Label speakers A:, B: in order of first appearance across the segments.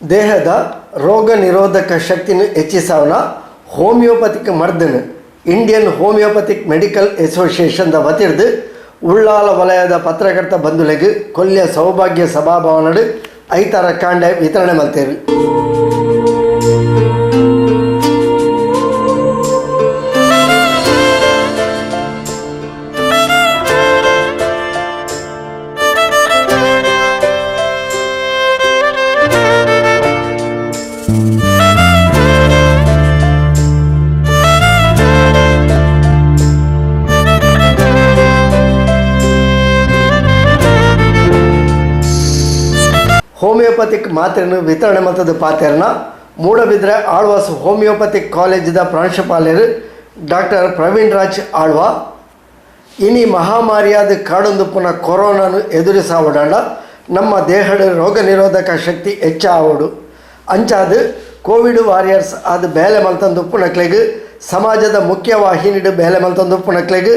A: ದೇಹದ ರೋಗ ನಿರೋಧಕ ಶಕ್ತಿಯನ್ನು ಹೆಚ್ಚಿಸವನ ಹೋಮಿಯೋಪತಿಕ್ ಮರ್ದನ್ ಇಂಡಿಯನ್ ಹೋಮಿಯೋಪತಿಕ್ ಮೆಡಿಕಲ್ ಅಸೋಸಿಯೇಷನ್ ವತಿರ್ದು ಉಳ್ಳಾಲ ವಲಯದ ಪತ್ರಕರ್ತ ಬಂಧುಲೆಗೆ ಕೊಲ್ಯ ಸೌಭಾಗ್ಯ ಸಭಾಭವನಡು ಐತಾರ ಕಾಂಡೆ ವಿತರಣೆ ಮಾಡ್ತೇವೆ. ಹೋಮಿಯೋಪತಿಕ್ ಮಾತ್ರೆಯನ್ನು ವಿತರಣೆ ಮತ್ತದ ಪಾತ್ರೆನ ಮೂಡಬಿದ್ರೆ ಆಳ್ವಾಸ್ ಹೋಮಿಯೋಪತಿಕ್ ಕಾಲೇಜಿದ ಪ್ರಾಂಶುಪಾಲರು ಡಾಕ್ಟರ್ ಪ್ರವೀಣ್ ರಾಜ್ ಆಳ್ವ ಇನಿ ಮಹಾಮಾರಿಯಾದ ಕಾಡೊಂದುಪ್ಪುನ ಕೊರೋನಾನು ಎದುರಿಸಾವಡಾಂಡ ನಮ್ಮ ದೇಹದ ರೋಗ ನಿರೋಧಕ ಶಕ್ತಿ ಹೆಚ್ಚಾವಡು ಅಂಚಾದು ಕೋವಿಡ್ ವಾರಿಯರ್ಸ್ ಆದ ಬೇಲೆ ಮಲ್ತಂದುಪ್ಪುನಕ್ಲೆಗೆ ಸಮಾಜದ ಮುಖ್ಯವಾಹಿನಿಡು ಬೇಲೆ ಮಲ್ತಂದುಪ್ಪುನಕ್ಲೆಗೆ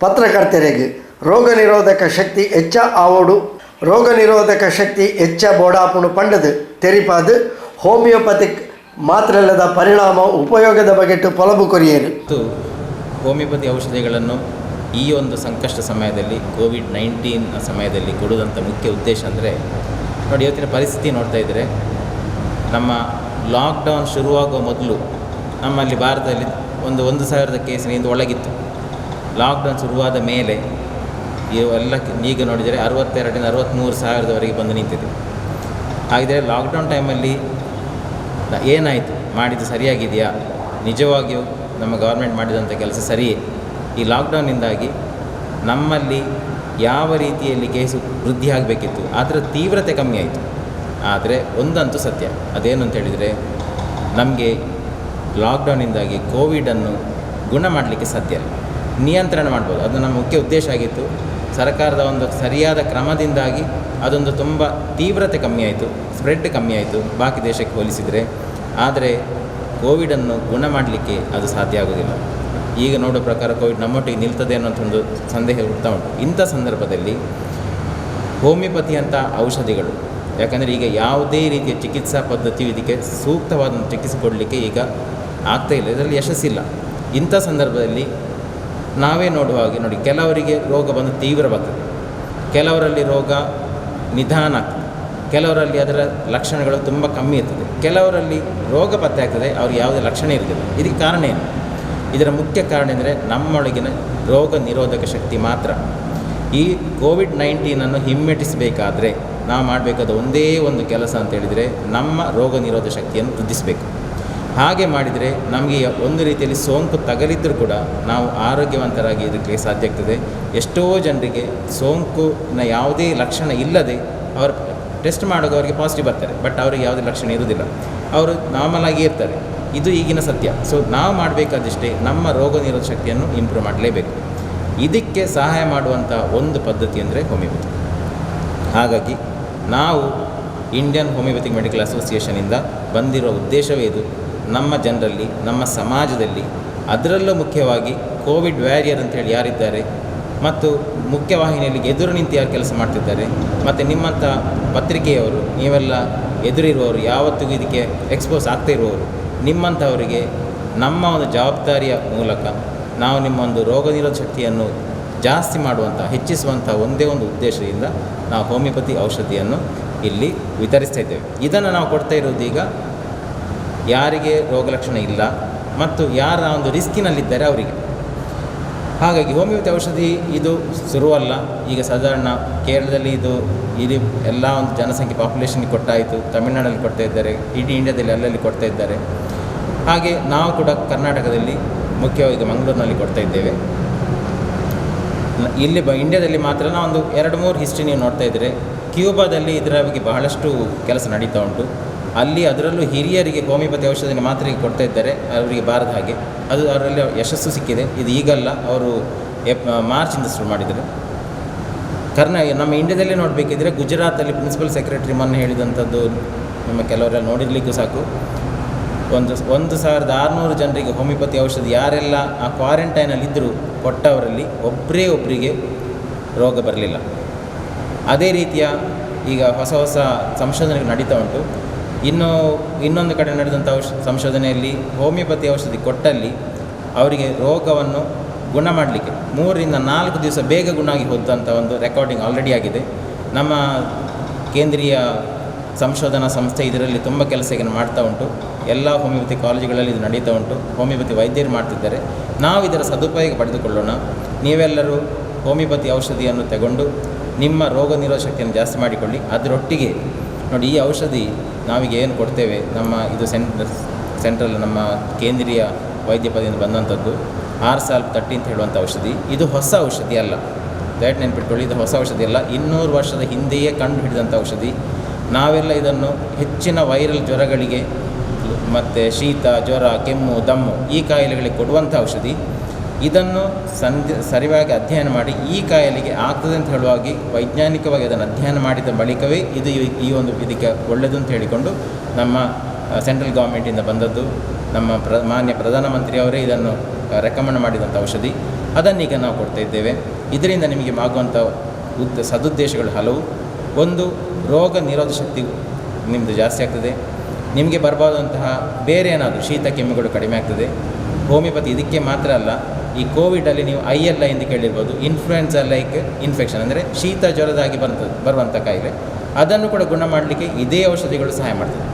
A: ಪತ್ರಕರ್ತರಿಗೆ ರೋಗ ನಿರೋಧಕ ಶಕ್ತಿ ಹೆಚ್ಚ ಆವಡು ರೋಗ ನಿರೋಧಕ ಶಕ್ತಿ ಹೆಚ್ಚ ಬೋಡಾಪುನು ಪಂಡದು ತೆರಿಪಾದು ಹೋಮಿಯೋಪತಿಕ್ ಮಾತ್ರೆಲ್ಲದ ಪರಿಣಾಮ ಉಪಯೋಗದ ಬಗೆಟ್ಟು ಪೊಲಬು ಕೊರಿಯರು.
B: ಹೋಮಿಯೋಪತಿ ಔಷಧಿಗಳನ್ನು ಈ ಒಂದು ಸಂಕಷ್ಟ ಸಮಯದಲ್ಲಿ ಕೋವಿಡ್-19 ಸಮಯದಲ್ಲಿ ಕೊಡುವಂಥ ಮುಖ್ಯ ಉದ್ದೇಶ ಅಂದರೆ ನೋಡಿ, ಇವತ್ತಿನ ಪರಿಸ್ಥಿತಿ ನೋಡ್ತಾ ಇದ್ದರೆ ನಮ್ಮ ಲಾಕ್ಡೌನ್ ಶುರುವಾಗುವ ಮೊದಲು ನಮ್ಮಲ್ಲಿ ಭಾರತದಲ್ಲಿ 1,000 ಕೇಸಿನಿಂದ ಒಳಗಿತ್ತು. ಲಾಕ್ಡೌನ್ ಶುರುವಾದ ಮೇಲೆ ಇವೆಲ್ಲ ಈಗ ನೋಡಿದರೆ 62,000 63 ಸಾವಿರದವರೆಗೆ ಬಂದು ನಿಂತಿದೆ. ಹಾಗಿದ್ದರೆ ಲಾಕ್ಡೌನ್ ಟೈಮಲ್ಲಿ ಏನಾಯಿತು, ಮಾಡಿದ್ದು ಸರಿಯಾಗಿದೆಯಾ, ನಿಜವಾಗಿಯೂ ನಮ್ಮ ಗೌರ್ಮೆಂಟ್ ಮಾಡಿದಂಥ ಕೆಲಸ ಸರಿಯೇ? ಈ ಲಾಕ್ಡೌನ್ನಿಂದಾಗಿ ನಮ್ಮಲ್ಲಿ ಯಾವ ರೀತಿಯಲ್ಲಿ ಕೇಸು ವೃದ್ಧಿ ಆಗಬೇಕಿತ್ತು ಅದರ ತೀವ್ರತೆ ಕಮ್ಮಿ ಆಯಿತು. ಆದರೆ ಒಂದಂತೂ ಸತ್ಯ, ಅದೇನು ಅಂತ ಹೇಳಿದರೆ ನಮಗೆ ಲಾಕ್ಡೌನ್ನಿಂದಾಗಿ ಕೋವಿಡನ್ನು ಗುಣ ಮಾಡಲಿಕ್ಕೆ ಸಾಧ್ಯ ಇಲ್ಲ, ನಿಯಂತ್ರಣ ಮಾಡ್ಬೋದು. ಅದು ನಮ್ಮ ಮುಖ್ಯ ಉದ್ದೇಶ ಆಗಿತ್ತು. ಸರ್ಕಾರದ ಒಂದು ಸರಿಯಾದ ಕ್ರಮದಿಂದಾಗಿ ಅದೊಂದು ತುಂಬ ತೀವ್ರತೆ ಕಮ್ಮಿ ಆಯಿತು, ಸ್ಪ್ರೆಡ್ ಕಮ್ಮಿ ಆಯಿತು ಬಾಕಿ ದೇಶಕ್ಕೆ ಹೋಲಿಸಿದರೆ. ಆದರೆ ಕೋವಿಡನ್ನು ಗುಣ ಮಾಡಲಿಕ್ಕೆ ಅದು ಸಾಧ್ಯ ಆಗೋದಿಲ್ಲ. ಈಗ ನೋಡೋ ಪ್ರಕಾರ ಕೋವಿಡ್ ನಮ್ಮೊಟ್ಟಿಗೆ ನಿಲ್ತದೆ ಅನ್ನೋಂಥ ಒಂದು ಸಂದೇಹ ಹುಡ್ತಾ ಉಂಟು. ಇಂಥ ಸಂದರ್ಭದಲ್ಲಿ ಹೋಮಿಯೋಪತಿಯಂಥ ಔಷಧಿಗಳು, ಯಾಕಂದರೆ ಈಗ ಯಾವುದೇ ರೀತಿಯ ಚಿಕಿತ್ಸಾ ಪದ್ಧತಿಯು ಇದಕ್ಕೆ ಸೂಕ್ತವಾದ ಚಿಕಿತ್ಸೆ ಕೊಡಲಿಕ್ಕೆ ಈಗ ಆಗ್ತಾಯಿಲ್ಲ, ಇದರಲ್ಲಿ ಯಶಸ್ಸಿಲ್ಲ. ಇಂಥ ಸಂದರ್ಭದಲ್ಲಿ ನಾವೇ ನೋಡುವ ಹಾಗೆ ನೋಡಿ, ಕೆಲವರಿಗೆ ರೋಗ ಬಂದು ತೀವ್ರವಾಗ್ತದೆ, ಕೆಲವರಲ್ಲಿ ರೋಗ ನಿಧಾನ ಆಗ್ತದೆ, ಕೆಲವರಲ್ಲಿ ಅದರ ಲಕ್ಷಣಗಳು ತುಂಬ ಕಮ್ಮಿ ಇರ್ತದೆ, ಕೆಲವರಲ್ಲಿ ರೋಗ ಪತ್ತೆ ಆಗ್ತದೆ, ಅವ್ರಿಗೆ ಯಾವುದೇ ಲಕ್ಷಣ ಇರ್ತದೆ. ಇದಕ್ಕೆ ಕಾರಣ ಏನು? ಇದರ ಮುಖ್ಯ ಕಾರಣ ಅಂದರೆ ನಮ್ಮೊಳಗಿನ ರೋಗ ನಿರೋಧಕ ಶಕ್ತಿ ಮಾತ್ರ. ಈ ಕೋವಿಡ್-19 ಹಿಮ್ಮೆಟ್ಟಿಸಬೇಕಾದ್ರೆ ನಾವು ಮಾಡಬೇಕಾದ ಒಂದೇ ಒಂದು ಕೆಲಸ ಅಂತೇಳಿದರೆ ನಮ್ಮ ರೋಗ ನಿರೋಧಕ ಶಕ್ತಿಯನ್ನು ವೃದ್ಧಿಸಬೇಕು. ಹಾಗೆ ಮಾಡಿದರೆ ನಮಗೆ ಒಂದು ರೀತಿಯಲ್ಲಿ ಸೋಂಕು ತಗಲಿದ್ದರೂ ಕೂಡ ನಾವು ಆರೋಗ್ಯವಂತರಾಗಿ ಇದಕ್ಕೆ ಸಾಧ್ಯ ಆಗ್ತದೆ. ಎಷ್ಟೋ ಜನರಿಗೆ ಸೋಂಕಿನ ಯಾವುದೇ ಲಕ್ಷಣ ಇಲ್ಲದೆ ಅವರು ಟೆಸ್ಟ್ ಮಾಡುವಾಗ ಅವರಿಗೆ ಪಾಸಿಟಿವ್ ಬರ್ತಾರೆ, ಬಟ್ ಅವರಿಗೆ ಯಾವುದೇ ಲಕ್ಷಣ ಇರುವುದಿಲ್ಲ, ಅವರು ನಾರ್ಮಲ್ ಆಗಿ ಇರ್ತಾರೆ. ಇದು ಈಗಿನ ಸತ್ಯ. ಸೊ ನಾವು ಮಾಡಬೇಕಾದಷ್ಟೇ ನಮ್ಮ ರೋಗ ನಿರೋಧಕ ಶಕ್ತಿಯನ್ನು ಇಂಪ್ರೂವ್ ಮಾಡಲೇಬೇಕು. ಇದಕ್ಕೆ ಸಹಾಯ ಮಾಡುವಂಥ ಒಂದು ಪದ್ಧತಿ ಅಂದರೆ ಹೋಮಿಯೋಪತಿ. ಹಾಗಾಗಿ ನಾವು ಇಂಡಿಯನ್ ಹೋಮಿಯೋಪತಿಕ್ ಮೆಡಿಕಲ್ ಅಸೋಸಿಯೇಷನಿಂದ ಬಂದಿರೋ ಉದ್ದೇಶವೇ ಇದು. ನಮ್ಮ ಜನರಲ್ಲಿ, ನಮ್ಮ ಸಮಾಜದಲ್ಲಿ, ಅದರಲ್ಲೂ ಮುಖ್ಯವಾಗಿ ಕೋವಿಡ್ ವ್ಯಾರಿಯರ್ ಅಂತೇಳಿ ಯಾರಿದ್ದಾರೆ ಮತ್ತು ಮುಖ್ಯವಾಹಿನಿಯಲ್ಲಿ ಎದುರು ನಿಂತು ಯಾರು ಕೆಲಸ ಮಾಡ್ತಿದ್ದಾರೆ ಮತ್ತು ನಿಮ್ಮಂಥ ಪತ್ರಿಕೆಯವರು, ನೀವೆಲ್ಲ ಎದುರಿರುವವರು, ಯಾವತ್ತಿಗೂ ಇದಕ್ಕೆ ಎಕ್ಸ್ಪೋಸ್ ಆಗ್ತಾ ಇರುವವರು, ನಿಮ್ಮಂಥವರಿಗೆ ನಮ್ಮ ಒಂದು ಜವಾಬ್ದಾರಿಯ ಮೂಲಕ ನಾವು ನಿಮ್ಮ ಒಂದು ರೋಗ ನಿರೋಧಕ ಶಕ್ತಿಯನ್ನು ಜಾಸ್ತಿ ಮಾಡುವಂಥ, ಹೆಚ್ಚಿಸುವಂಥ ಒಂದೇ ಒಂದು ಉದ್ದೇಶದಿಂದ ನಾವು ಹೋಮಿಯೋಪತಿ ಔಷಧಿಯನ್ನು ಇಲ್ಲಿ ವಿತರಿಸ್ತಾ ಇದ್ದೇವೆ. ಇದನ್ನು ನಾವು ಕೊಡ್ತಾ ಇರೋದು ಈಗ ಯಾರಿಗೆ ರೋಗ ಲಕ್ಷಣ ಇಲ್ಲ ಮತ್ತು ಯಾರ ಒಂದು ರಿಸ್ಕಿನಲ್ಲಿದ್ದಾರೆ ಅವರಿಗೆ. ಹಾಗಾಗಿ ಹೋಮಿಯೋಪತಿ ಔಷಧಿ ಇದು ಶುರುವಲ್ಲ. ಈಗ ಸಾಧಾರಣ ಕೇರಳದಲ್ಲಿ ಇದು ಇಡೀ ಎಲ್ಲ ಒಂದು ಜನಸಂಖ್ಯೆ ಪಾಪ್ಯುಲೇಷನ್ಗೆ ಕೊಟ್ಟಾಯಿತು, ತಮಿಳುನಾಡಲ್ಲಿ ಕೊಡ್ತಾ ಇದ್ದಾರೆ, ಇಡೀ ಇಂಡಿಯಾದಲ್ಲಿ ಅಲ್ಲಲ್ಲಿ ಕೊಡ್ತಾ ಇದ್ದಾರೆ. ಹಾಗೆ ನಾವು ಕೂಡ ಕರ್ನಾಟಕದಲ್ಲಿ ಮುಖ್ಯವಾಗಿ ಮಂಗಳೂರಿನಲ್ಲಿ ಕೊಡ್ತಾ ಇದ್ದೇವೆ. ಇಲ್ಲಿ ಇಂಡಿಯಾದಲ್ಲಿ ಮಾತ್ರ ನಾವು ಒಂದು 2-3 ಹಿಸ್ಟ್ರಿ ನೀವು ನೋಡ್ತಾ ಇದ್ದರೆ, ಕ್ಯೂಬಾದಲ್ಲಿ ಇದರ ಬಗ್ಗೆ ಬಹಳಷ್ಟು ಕೆಲಸ ನಡೀತಾ ಉಂಟು. ಅಲ್ಲಿ ಅದರಲ್ಲೂ ಹಿರಿಯರಿಗೆ ಹೋಮಿಯೋಪತಿ ಔಷಧಿನ ಮಾತ್ರ ಕೊಡ್ತಾ ಇದ್ದಾರೆ, ಅವರಿಗೆ ಬಾರದ ಹಾಗೆ. ಅದು ಅವರಲ್ಲಿ ಯಶಸ್ಸು ಸಿಕ್ಕಿದೆ. ಇದು ಈಗಲ್ಲ, ಅವರು ಮಾರ್ಚಿಂದ ಶುರು ಮಾಡಿದರು. ನಮ್ಮ ಇಂಡಿಯಾದಲ್ಲೇ ನೋಡಬೇಕಿದ್ರೆ ಗುಜರಾತಲ್ಲಿ ಪ್ರಿನ್ಸಿಪಲ್ ಸೆಕ್ರೆಟರಿ ಮೊನ್ನೆ ಹೇಳಿದಂಥದ್ದು ನಮ್ಮ ಕೆಲವರೆಲ್ಲ ನೋಡಿರಲಿಕ್ಕೂ ಸಾಕು. 1,600 ಜನರಿಗೆ ಹೋಮಿಯೋಪತಿ ಔಷಧಿ ಯಾರೆಲ್ಲ ಆ ಕ್ವಾರಂಟೈನಲ್ಲಿದ್ದರೂ ಕೊಟ್ಟವರಲ್ಲಿ ಒಬ್ಬರಿಗೆ ರೋಗ ಬರಲಿಲ್ಲ. ಅದೇ ರೀತಿಯ ಈಗ ಹೊಸ ಸಂಶೋಧನೆಗಳು ನಡೀತಾ ಉಂಟು. ಇನ್ನೊಂದು ಕಡೆ ನಡೆದಂಥ ಸಂಶೋಧನೆಯಲ್ಲಿ ಹೋಮಿಯೋಪತಿ ಔಷಧಿ ಕೊಟ್ಟಲ್ಲಿ ಅವರಿಗೆ ರೋಗವನ್ನು ಗುಣ ಮಾಡಲಿಕ್ಕೆ 3 ರಿಂದ 4 ದಿವಸ ಬೇಗ ಗುಣ ಆಗಿ ಹೋದಂಥ ಒಂದು ರೆಕಾರ್ಡಿಂಗ್ ಆಲ್ರೆಡಿ ಆಗಿದೆ. ನಮ್ಮ ಕೇಂದ್ರೀಯ ಸಂಶೋಧನಾ ಸಂಸ್ಥೆ ಇದರಲ್ಲಿ ತುಂಬ ಕೆಲಸವನ್ನು ಮಾಡ್ತಾ ಉಂಟು. ಎಲ್ಲ ಹೋಮಿಯೋಪತಿ ಕಾಲೇಜುಗಳಲ್ಲಿ ಇದು ನಡೀತಾ ಉಂಟು. ಹೋಮಿಯೋಪತಿ ವೈದ್ಯರು ಮಾಡ್ತಿದ್ದಾರೆ. ನಾವು ಇದರ ಸದುಪಯೋಗ ಪಡೆದುಕೊಳ್ಳೋಣ. ನೀವೆಲ್ಲರೂ ಹೋಮಿಯೋಪತಿ ಔಷಧಿಯನ್ನು ತಗೊಂಡು ನಿಮ್ಮ ರೋಗ ನಿರೋಧಕ ಶಕ್ತಿಯನ್ನು ಜಾಸ್ತಿ ಮಾಡಿಕೊಳ್ಳಿ. ಅದರೊಟ್ಟಿಗೆ ನೋಡಿ, ಈ ಔಷಧಿ ನಾವೀಗ ಏನು ಕೊಡ್ತೇವೆ, ನಮ್ಮ ಇದು ಸೆಂಟ್ರಲ್ ನಮ್ಮ ಕೇಂದ್ರೀಯ ವೈದ್ಯ ಪದವಿಯಿಂದ ಬಂದಂಥದ್ದು R-30 ಅಂತ ಹೇಳುವಂಥ ಔಷಧಿ. ಇದು ಹೊಸ ಔಷಧಿ ಅಲ್ಲ, ದಯವಿಟ್ಟು ನೆನಪಿಟ್ಕೊಳ್ಳಿ. ಇದು ಹೊಸ ಔಷಧಿ ಅಲ್ಲ, 200 ವರ್ಷದ ಹಿಂದೆಯೇ ಕಂಡು ಹಿಡಿದಂಥ ಔಷಧಿ. ನಾವೆಲ್ಲ ಇದನ್ನು ಹೆಚ್ಚಿನ ವೈರಲ್ ಜ್ವರಗಳಿಗೆ ಮತ್ತು ಶೀತ, ಜ್ವರ, ಕೆಮ್ಮು, ದಮ್ಮು ಈ ಕಾಯಿಲೆಗಳಿಗೆ ಕೊಡುವಂಥ ಔಷಧಿ. ಇದನ್ನು ಸರಿಯಾಗಿ ಅಧ್ಯಯನ ಮಾಡಿ ಈ ಕಾಯಿಲೆಗೆ ಆಗ್ತದೆ ಅಂತ ಹೇಳುವಾಗಿ ವೈಜ್ಞಾನಿಕವಾಗಿ ಅದನ್ನು ಅಧ್ಯಯನ ಮಾಡಿದ ಬಳಿಕವೇ ಇದು ಈ ಒಂದು ಇದಕ್ಕೆ ಒಳ್ಳೆಯದು ಅಂತ ಹೇಳಿಕೊಂಡು ನಮ್ಮ ಸೆಂಟ್ರಲ್ ಗೌರ್ಮೆಂಟಿಂದ ಬಂದದ್ದು. ನಮ್ಮ ಮಾನ್ಯ ಪ್ರಧಾನಮಂತ್ರಿಯವರೇ ಇದನ್ನು ರೆಕಮೆಂಡ್ ಮಾಡಿದಂಥ ಔಷಧಿ. ಅದನ್ನೀಗ ನಾವು ಕೊಡ್ತಾ ಇದ್ದೇವೆ. ಇದರಿಂದ ನಿಮಗೆ ಆಗುವಂಥ ಸದುದ್ದೇಶಗಳು ಹಲವು. ಒಂದು, ರೋಗ ನಿರೋಧಕ ಶಕ್ತಿ ನಿಮ್ಮದು ಜಾಸ್ತಿ ಆಗ್ತದೆ. ನಿಮಗೆ ಬರಬಾರ್ದಂತಹ ಬೇರೆ ಏನಾದರೂ ಶೀತ ಕೆಮ್ಮುಗಳು ಕಡಿಮೆ ಆಗ್ತದೆ. ಹೋಮಿಯೋಪತಿ ಇದಕ್ಕೆ ಮಾತ್ರ ಅಲ್ಲ, ಈ ಕೋವಿಡಲ್ಲಿ ನೀವು ILI ಎಂದು ಕೇಳಿರ್ಬೋದು, ಇನ್ಫ್ಲುಯೆನ್ಸಾ ಲೈಕ್ ಇನ್ಫೆಕ್ಷನ್, ಅಂದರೆ ಶೀತ ಜ್ವರದಾಗಿ ಬರುವಂಥ ಕಾಯಿಲೆ, ಅದನ್ನು ಕೂಡ ಗುಣ ಮಾಡಲಿಕ್ಕೆ ಇದೇ ಔಷಧಿಗಳು ಸಹಾಯ ಮಾಡ್ತದೆ.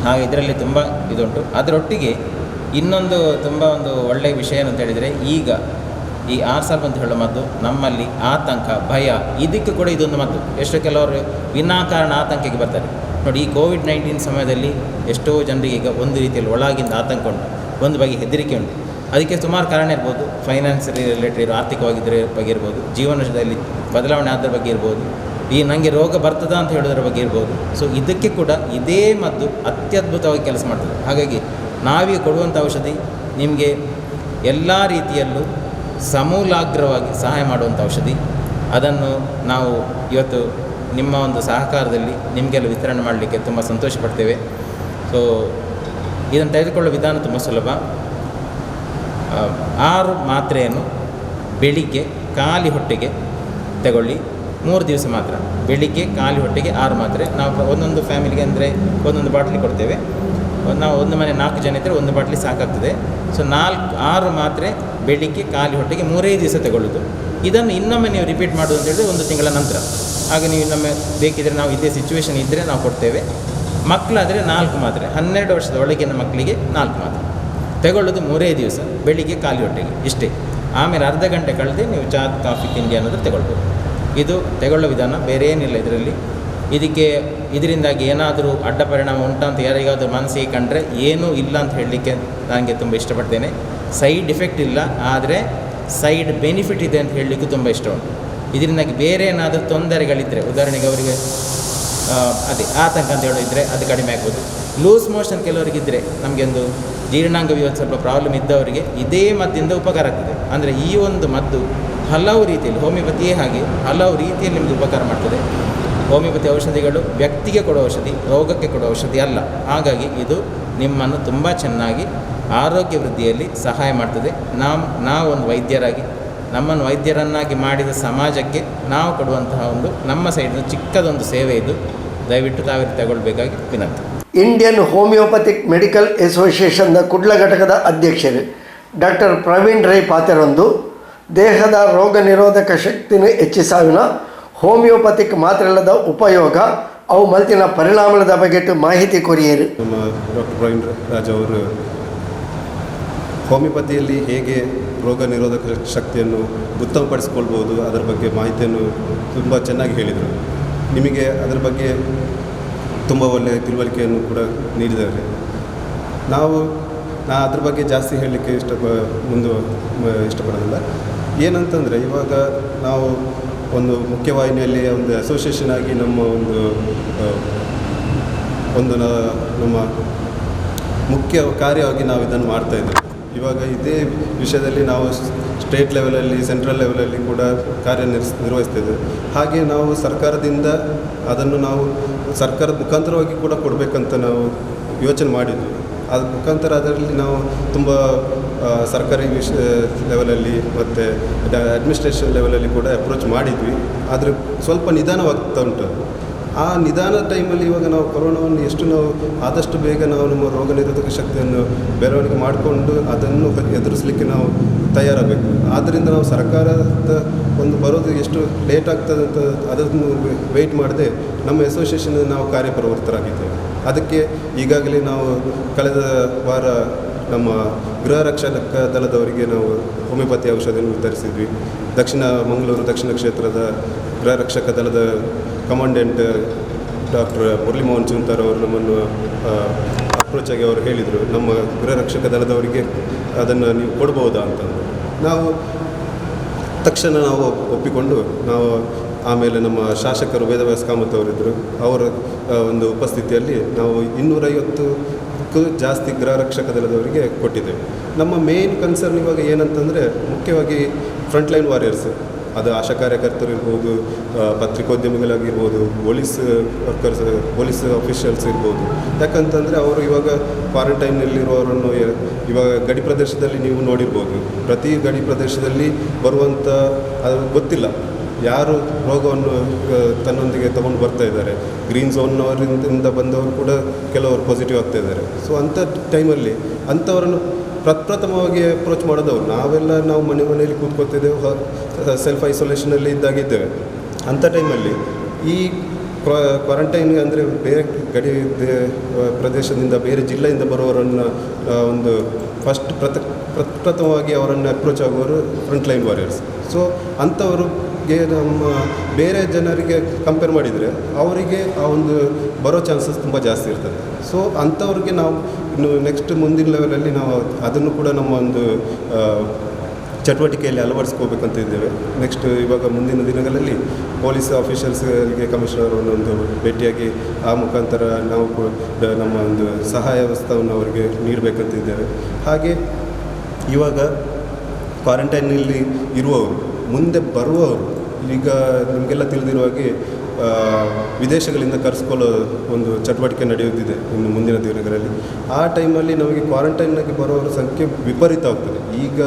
B: ಹಾಗೆ ಇದರಲ್ಲಿ ತುಂಬ ಇದುಂಟು. ಅದರೊಟ್ಟಿಗೆ ಇನ್ನೊಂದು ತುಂಬ ಒಂದು ಒಳ್ಳೆಯ ವಿಷಯ ಅಂತ ಹೇಳಿದರೆ, ಈಗ ಈ R-30 ಅಂತ ಹೇಳೋ ಮದ್ದು ನಮ್ಮಲ್ಲಿ ಆತಂಕ, ಭಯ, ಇದಕ್ಕೆ ಕೂಡ ಇದೊಂದು ಮದ್ದು. ಎಷ್ಟೋ ಕೆಲವರು ವಿನಾಕಾರಣ ಆತಂಕಕ್ಕೆ ಬರ್ತಾರೆ. ನೋಡಿ, ಈ ಕೋವಿಡ್-19 ಸಮಯದಲ್ಲಿ ಎಷ್ಟೋ ಜನರಿಗೆ ಈಗ ಒಂದು ರೀತಿಯಲ್ಲಿ ಒಳಗಿಂದ ಆತಂಕ ಉಂಟು, ಒಂದು ಬಗೆ ಹೆದರಿಕೆ ಉಂಟು. ಅದಕ್ಕೆ ಸುಮಾರು ಕಾರಣ ಇರ್ಬೋದು. ಫೈನಾನ್ಸ್ ರಿಲೇಟೆಡ್, ಆರ್ಥಿಕವಾಗಿದ್ದ ಬಗ್ಗೆ ಇರ್ಬೋದು, ಜೀವನದಲ್ಲಿ ಬದಲಾವಣೆ ಆದ್ರ ಬಗ್ಗೆ ಇರ್ಬೋದು, ಈ ನನಗೆ ರೋಗ ಬರ್ತದಾ ಅಂತ ಹೇಳೋದ್ರ ಬಗ್ಗೆ ಇರ್ಬೋದು. ಸೊ ಇದಕ್ಕೆ ಕೂಡ ಇದೇ ಮದ್ದು ಅತ್ಯದ್ಭುತವಾಗಿ ಕೆಲಸ ಮಾಡ್ತದೆ. ಹಾಗಾಗಿ ನಾವೀಗ ಕೊಡುವಂಥ ಔಷಧಿ ನಿಮಗೆ ಎಲ್ಲ ರೀತಿಯಲ್ಲೂ ಸಮೂಲಾಗ್ರವಾಗಿ ಸಹಾಯ ಮಾಡುವಂಥ ಔಷಧಿ. ಅದನ್ನು ನಾವು ಇವತ್ತು ನಿಮ್ಮ ಒಂದು ಸಹಕಾರದಲ್ಲಿ ನಿಮಗೆಲ್ಲ ವಿತರಣೆ ಮಾಡಲಿಕ್ಕೆ ತುಂಬ ಸಂತೋಷ ಪಡ್ತೇವೆ. ಸೊ ಇದನ್ನು ತೆಗೆದುಕೊಳ್ಳುವ ವಿಧಾನ ತುಂಬ ಸುಲಭ. 6 ಮಾತ್ರೆಯನ್ನು ಬೆಳಿಗ್ಗೆ ಖಾಲಿ ಹೊಟ್ಟೆಗೆ ತಗೊಳ್ಳಿ. 3 ದಿವಸ ಮಾತ್ರ. ಬೆಳಿಗ್ಗೆ ಖಾಲಿ ಹೊಟ್ಟೆಗೆ 6 ಮಾತ್ರೆ. ನಾವು ಒಂದೊಂದು ಫ್ಯಾಮಿಲಿಗೆ ಅಂದರೆ ಒಂದೊಂದು ಬಾಟ್ಲಿ ಕೊಡ್ತೇವೆ. ನಾವು ಒಂದು ಮನೆ 4 ಜನ ಇದ್ದರೆ ಒಂದು ಬಾಟ್ಲಿ ಸಾಕಾಗ್ತದೆ. ಸೊ 6 ಮಾತ್ರೆ ಬೆಳಿಗ್ಗೆ ಖಾಲಿ ಹೊಟ್ಟೆಗೆ 3 ದಿವಸ ತಗೊಳ್ಳೋದು. ಇದನ್ನು ಇನ್ನೊಮ್ಮೆ ನೀವು ರಿಪೀಟ್ ಮಾಡೋದು ಅಂತ ಹೇಳಿದ್ರೆ 1 ತಿಂಗಳ ನಂತರ. ಆಗ ನೀವು ಇನ್ನೊಮ್ಮೆ ಬೇಕಿದ್ದರೆ ನಾವು ಇದೇ ಸಿಚುವೇಷನ್ ಇದ್ದರೆ ನಾವು ಕೊಡ್ತೇವೆ. ಮಕ್ಕಳಾದರೆ 4 ಮಾತ್ರೆ, 12 ವರ್ಷದ ಒಳಗಿನ ಮಕ್ಕಳಿಗೆ 4 ಮಾತ್ರೆ ತಗೊಳ್ಳೋದು 3 ದಿವಸ ಬೆಳಿಗ್ಗೆ ಖಾಲಿ ಹೊಟ್ಟೆಗೆ, ಇಷ್ಟೇ. ಆಮೇಲೆ ಅರ್ಧ ಗಂಟೆ ಕಳೆದು ನೀವು ಚಹಾ, ಕಾಫಿ, ತಿಂಡಿ ಅನ್ನೋದು ತಗೊಳ್ಬೋದು. ಇದು ತಗೊಳ್ಳೋ ವಿಧಾನ, ಬೇರೆ ಏನಿಲ್ಲ ಇದರಲ್ಲಿ. ಇದರಿಂದಾಗಿ ಏನಾದರೂ ಅಡ್ಡ ಪರಿಣಾಮ ಉಂಟಾ ಅಂತ ಯಾರಿಗಾದರೂ ಮನಸ್ಸಿಗೆ ಕಂಡ್ರೆ ಏನೂ ಇಲ್ಲ ಅಂತ ಹೇಳಲಿಕ್ಕೆ ನನಗೆ ತುಂಬ ಇಷ್ಟಪಡ್ತೇನೆ. ಸೈಡ್ ಎಫೆಕ್ಟ್ ಇಲ್ಲ, ಆದರೆ ಸೈಡ್ ಬೆನಿಫಿಟ್ ಇದೆ ಅಂತ ಹೇಳಲಿಕ್ಕೂ ತುಂಬ ಇಷ್ಟ ಉಂಟು. ಇದರಿಂದಾಗಿ ಬೇರೆ ಏನಾದರೂ ತೊಂದರೆಗಳಿದ್ದರೆ, ಉದಾಹರಣೆಗೆ ಅವರಿಗೆ ಅದೇ ಆತಂಕ ಅಂತ ಹೇಳಿದರೆ ಅದು ಕಡಿಮೆ ಆಗ್ಬೋದು. ಲೂಸ್ ಮೋಷನ್ ಕೆಲವರಿಗಿದ್ದರೆ, ನಮಗೆ ಒಂದು ಜೀರ್ಣಾಂಗ ವ್ಯವಸ್ಥೆ ಸ್ವಲ್ಪ ಪ್ರಾಬ್ಲಮ್ ಇದ್ದವರಿಗೆ ಇದೇ ಮದ್ದಿಂದ ಉಪಕಾರ ಆಗ್ತದೆ. ಅಂದರೆ ಈ ಒಂದು ಮದ್ದು ಹಲವು ರೀತಿಯಲ್ಲಿ, ಹೋಮಿಯೋಪತಿಯೇ ಹಾಗೆ ಹಲವು ರೀತಿಯಲ್ಲಿ ನಿಮಗೆ ಉಪಕಾರ ಮಾಡ್ತದೆ. ಹೋಮಿಯೋಪತಿ ಔಷಧಿಗಳು ವ್ಯಕ್ತಿಗೆ ಕೊಡೋ ಔಷಧಿ, ರೋಗಕ್ಕೆ ಕೊಡೋ ಔಷಧಿ ಅಲ್ಲ. ಹಾಗಾಗಿ ಇದು ನಿಮ್ಮನ್ನು ತುಂಬ ಚೆನ್ನಾಗಿ ಆರೋಗ್ಯ ವೃದ್ಧಿಯಲ್ಲಿ ಸಹಾಯ ಮಾಡ್ತದೆ. ನಾವು ಒಂದು ವೈದ್ಯರಾಗಿ, ನಮ್ಮನ್ನು ವೈದ್ಯರನ್ನಾಗಿ ಮಾಡಿದ ಸಮಾಜಕ್ಕೆ ನಾವು ಕೊಡುವಂತಹ ಒಂದು ನಮ್ಮ ಸೈಡಿನ ಚಿಕ್ಕದೊಂದು ಸೇವೆ ಇದು. ದಯವಿಟ್ಟು ತಾವೇ ತಗೊಳ್ಬೇಕಾಗಿ ವಿನಂತಿ.
A: ಇಂಡಿಯನ್ ಹೋಮಿಯೋಪತಿಕ್ ಮೆಡಿಕಲ್ ಅಸೋಸಿಯೇಷನ್ನ ಕುಡ್ಲ ಘಟಕದ ಅಧ್ಯಕ್ಷರು ಡಾಕ್ಟರ್ ಪ್ರವೀಣ್ ರೈ ಪಾತೆರೊಂದು ದೇಹದ ರೋಗ ನಿರೋಧಕ ಶಕ್ತಿಯನ್ನು ಹೆಚ್ಚಿಸಾವಿನ ಹೋಮಿಯೋಪತಿಕ್ ಮಾತ್ರೆಗಳ ಉಪಯೋಗ ಅವು ಮಲ್ತಿನ ಪರಿಣಾಮದ ಬಗ್ಗೆ ಮಾಹಿತಿ ಕೊರಿಯರು.
C: ನಮ್ಮ ಡಾಕ್ಟರ್ ಪ್ರವೀಣ್ ರಾಜ್ ಅವರು ಹೋಮಿಯೋಪತಿಯಲ್ಲಿ ಹೇಗೆ ರೋಗ ನಿರೋಧಕ ಶಕ್ತಿಯನ್ನು ಉತ್ತಮಪಡಿಸ್ಕೊಳ್ಬೋದು ಅದರ ಬಗ್ಗೆ ಮಾಹಿತಿಯನ್ನು ತುಂಬ ಚೆನ್ನಾಗಿ ಹೇಳಿದರು. ನಿಮಗೆ ಅದರ ಬಗ್ಗೆ ತುಂಬ ಒಳ್ಳೆಯ ತಿಳುವಳಿಕೆಯನ್ನು ಕೂಡ ನೀಡಿದ್ದಾರೆ. ನಾನು ಅದ್ರ ಬಗ್ಗೆ ಜಾಸ್ತಿ ಹೇಳಲಿಕ್ಕೆ ಇಷ್ಟಪಡೋದಿಲ್ಲ. ಏನಂತಂದರೆ, ಇವಾಗ ನಾವು ಒಂದು ಮುಖ್ಯವಾಹಿನಿಯಲ್ಲಿ ಒಂದು ಅಸೋಸಿಯೇಷನ್ ಆಗಿ ನಮ್ಮ ಮುಖ್ಯ ಕಾರ್ಯವಾಗಿ ನಾವು ಇದನ್ನು ಮಾಡ್ತಾಯಿದ್ದೇವೆ. ಇವಾಗ ಇದೇ ವಿಷಯದಲ್ಲಿ ನಾವು ಸ್ಟೇಟ್ ಲೆವೆಲಲ್ಲಿ, ಸೆಂಟ್ರಲ್ ಲೆವೆಲಲ್ಲಿ ಕೂಡ ನಿರ್ವಹಿಸ್ತಿದ್ದೇವೆ. ಹಾಗೆ ನಾವು ಸರ್ಕಾರದಿಂದ ಅದನ್ನು ನಾವು ಸರ್ಕಾರದ ಮುಖಾಂತರವಾಗಿ ಕೂಡ ಕೊಡಬೇಕಂತ ನಾವು ಯೋಚನೆ ಮಾಡಿದ್ವಿ. ಅದ್ರ ಮುಖಾಂತರ ಅದರಲ್ಲಿ ನಾವು ತುಂಬ ಸರ್ಕಾರಿ ಲೆವೆಲಲ್ಲಿ ಮತ್ತು ಅಡ್ಮಿನಿಸ್ಟ್ರೇಷನ್ ಲೆವೆಲಲ್ಲಿ ಕೂಡ ಅಪ್ರೋಚ್ ಮಾಡಿದ್ವಿ. ಆದರೆ ಸ್ವಲ್ಪ ನಿಧಾನವಾಗ್ತಾ ಉಂಟು. ಆ ನಿಧಾನ ಟೈಮಲ್ಲಿ ಇವಾಗ ನಾವು ಕೊರೋನಾವನ್ನು ಎಷ್ಟು ನಾವು ಆದಷ್ಟು ಬೇಗ ನಾವು ನಮ್ಮ ರೋಗ ನಿರೋಧಕ ಶಕ್ತಿಯನ್ನು ಬೆಳವಣಿಗೆ ಮಾಡಿಕೊಂಡು ಅದನ್ನು ಎದುರಿಸಲಿಕ್ಕೆ ನಾವು ತಯಾರಾಗಬೇಕು. ಆದ್ದರಿಂದ ನಾವು ಸರ್ಕಾರದ ಒಂದು ಬರೋದು ಎಷ್ಟು ಲೇಟ್ ಆಗ್ತದೆ ಅಂತ ಅದನ್ನು ವೆಯ್ಟ್ ಮಾಡದೆ ನಮ್ಮ ಅಸೋಸಿಯೇಷನ್ ನಾವು ಕಾರ್ಯಪ್ರವೃತ್ತರಾಗಿದ್ದೇವೆ. ಅದಕ್ಕೆ ಈಗಾಗಲೇ ನಾವು ಕಳೆದ ವಾರ ನಮ್ಮ ಗೃಹ ರಕ್ಷಕ ದಳದವರಿಗೆ ನಾವು ಹೋಮಿಯೋಪತಿ ಔಷಧಿಯನ್ನು ವಿತರಿಸಿದ್ವಿ. ಮಂಗಳೂರು ದಕ್ಷಿಣ ಕ್ಷೇತ್ರದ ಗೃಹ ರಕ್ಷಕ ದಳದ ಕಮಾಂಡೆಂಟ್ ಡಾಕ್ಟರ್ ಮುರಳಿ ಮೋಹನ್ ಚುಂತಾರ್ ಅವರು ನಮ್ಮನ್ನು ಅಪ್ರೋಚ್ ಆಗಿ ಅವರು ಹೇಳಿದರು, ನಮ್ಮ ಗೃಹ ರಕ್ಷಕ ದಳದವರಿಗೆ ಅದನ್ನು ನೀವು ಕೊಡ್ಬೋದಾ ಅಂತಂದು. ನಾವು ತಕ್ಷಣ ನಾವು ಒಪ್ಪಿಕೊಂಡು ನಾವು ಆಮೇಲೆ ನಮ್ಮ ಶಾಸಕರು ವೇದವ್ಯಾಸ ಕಾಮತ್ ಅವರಿದ್ದರು, ಅವರ ಒಂದು ಉಪಸ್ಥಿತಿಯಲ್ಲಿ ನಾವು 250ಕ್ಕೂ ಜಾಸ್ತಿ ಗೃಹ ರಕ್ಷಕ ದಳದವರಿಗೆ ಕೊಟ್ಟಿದ್ದೇವೆ. ನಮ್ಮ ಮೇನ್ ಕನ್ಸರ್ನ್ ಇವಾಗ ಏನಂತಂದರೆ ಮುಖ್ಯವಾಗಿ ಫ್ರಂಟ್ಲೈನ್ ವಾರಿಯರ್ಸ್, ಅದು ಆಶಾ ಕಾರ್ಯಕರ್ತರು ಇರ್ಬೋದು, ಪತ್ರಿಕೋದ್ಯಮಿಗಳಾಗಿರ್ಬೋದು, ಪೊಲೀಸ್ ಆಫೀಷಿಯಲ್ಸ್ ಇರ್ಬೋದು. ಯಾಕಂತಂದರೆ ಅವರು ಇವಾಗ ಕ್ವಾರಂಟೈನ್ನಲ್ಲಿರುವವರನ್ನು ಇವಾಗ ಗಡಿ ಪ್ರದೇಶದಲ್ಲಿ ನೀವು ನೋಡಿರ್ಬೋದು, ಪ್ರತಿ ಗಡಿ ಪ್ರದೇಶದಲ್ಲಿ ಬರುವಂಥ ಅದು ಗೊತ್ತಿಲ್ಲ ಯಾರು ರೋಗವನ್ನು ತನ್ನೊಂದಿಗೆ ತಗೊಂಡು ಬರ್ತಾ ಇದ್ದಾರೆ. ಗ್ರೀನ್ ಝೋನ್ನವರಿಂದ ಬಂದವರು ಕೂಡ ಕೆಲವರು ಪಾಸಿಟಿವ್ ಆಗ್ತಾ ಇದ್ದಾರೆ. ಸೊ ಅಂಥ ಟೈಮಲ್ಲಿ ಅಂಥವರನ್ನು ಪ್ರಪ್ರಥಮವಾಗಿ ಅಪ್ರೋಚ್ ಮಾಡೋದವ್ರು ನಾವು ಮನೆಯಲ್ಲಿ ಕೂತ್ಕೊತಿದ್ದೇವೆ, ಸೆಲ್ಫ್ ಐಸೋಲೇಷನಲ್ಲಿ ಇದ್ದಾಗಿದ್ದೇವೆ. ಅಂಥ ಟೈಮಲ್ಲಿ ಈ ಕ್ವಾರಂಟೈನ್ ಅಂದರೆ ಬೇರೆ ಗಡಿ ಪ್ರದೇಶದಿಂದ ಬೇರೆ ಜಿಲ್ಲೆಯಿಂದ ಬರುವವರನ್ನು ಒಂದು ಪ್ರಪ್ರಥಮವಾಗಿ ಅವರನ್ನು ಅಪ್ರೋಚ್ ಆಗುವವರು ಫ್ರಂಟ್ಲೈನ್ ವಾರಿಯರ್ಸ್. ಸೊ ಅಂಥವ್ರಿಗೆ ನಮ್ಮ ಬೇರೆ ಜನರಿಗೆ ಕಂಪೇರ್ ಮಾಡಿದರೆ ಅವರಿಗೆ ಆ ಒಂದು ಬರೋ ಚಾನ್ಸಸ್ ತುಂಬ ಜಾಸ್ತಿ ಇರ್ತದೆ. ಸೊ ಅಂಥವ್ರಿಗೆ ನಾವು ಇನ್ನು ನೆಕ್ಸ್ಟ್ ಮುಂದಿನ ಲೆವೆಲಲ್ಲಿ ನಾವು ಅದನ್ನು ಕೂಡ ನಮ್ಮ ಒಂದು ಚಟುವಟಿಕೆಯಲ್ಲಿ ಅಳವಡಿಸ್ಕೋಬೇಕಂತ ಇದ್ದೇವೆ. ನೆಕ್ಸ್ಟ್ ಇವಾಗ ಮುಂದಿನ ದಿನಗಳಲ್ಲಿ ಪೊಲೀಸ್ ಆಫೀಷಿಯಲ್ಸ್ಗೆ ಕಮಿಷನರ್ ಒಂದು ಭೇಟಿಯಾಗಿ ಆ ಮುಖಾಂತರ ನಾವು ನಮ್ಮ ಒಂದು ಸಹಾಯ ವ್ಯವಸ್ಥೆಯನ್ನು ಅವರಿಗೆ ನೀಡಬೇಕಂತಿದ್ದೇವೆ. ಹಾಗೆ ಇವಾಗ ಕ್ವಾರಂಟೈನಲ್ಲಿ ಇರುವವರು ಮುಂದೆ ಬರುವವರು ಈಗ ನಿಮಗೆಲ್ಲ ತಿಳಿದಿರುವ ಹಾಗೆ ವಿದೇಶಗಳಿಂದ ಕರೆಸ್ಕೊಳ್ಳೋ ಒಂದು ಚಟುವಟಿಕೆ ನಡೆಯುತ್ತಿದೆ ಇನ್ನು ಮುಂದಿನ ದಿನಗಳಲ್ಲಿ. ಆ ಟೈಮಲ್ಲಿ ನಮಗೆ ಕ್ವಾರಂಟೈನ್ನಾಗಿ ಬರೋರ ಸಂಖ್ಯೆ ವಿಪರೀತ ಆಗ್ತದೆ. ಈಗ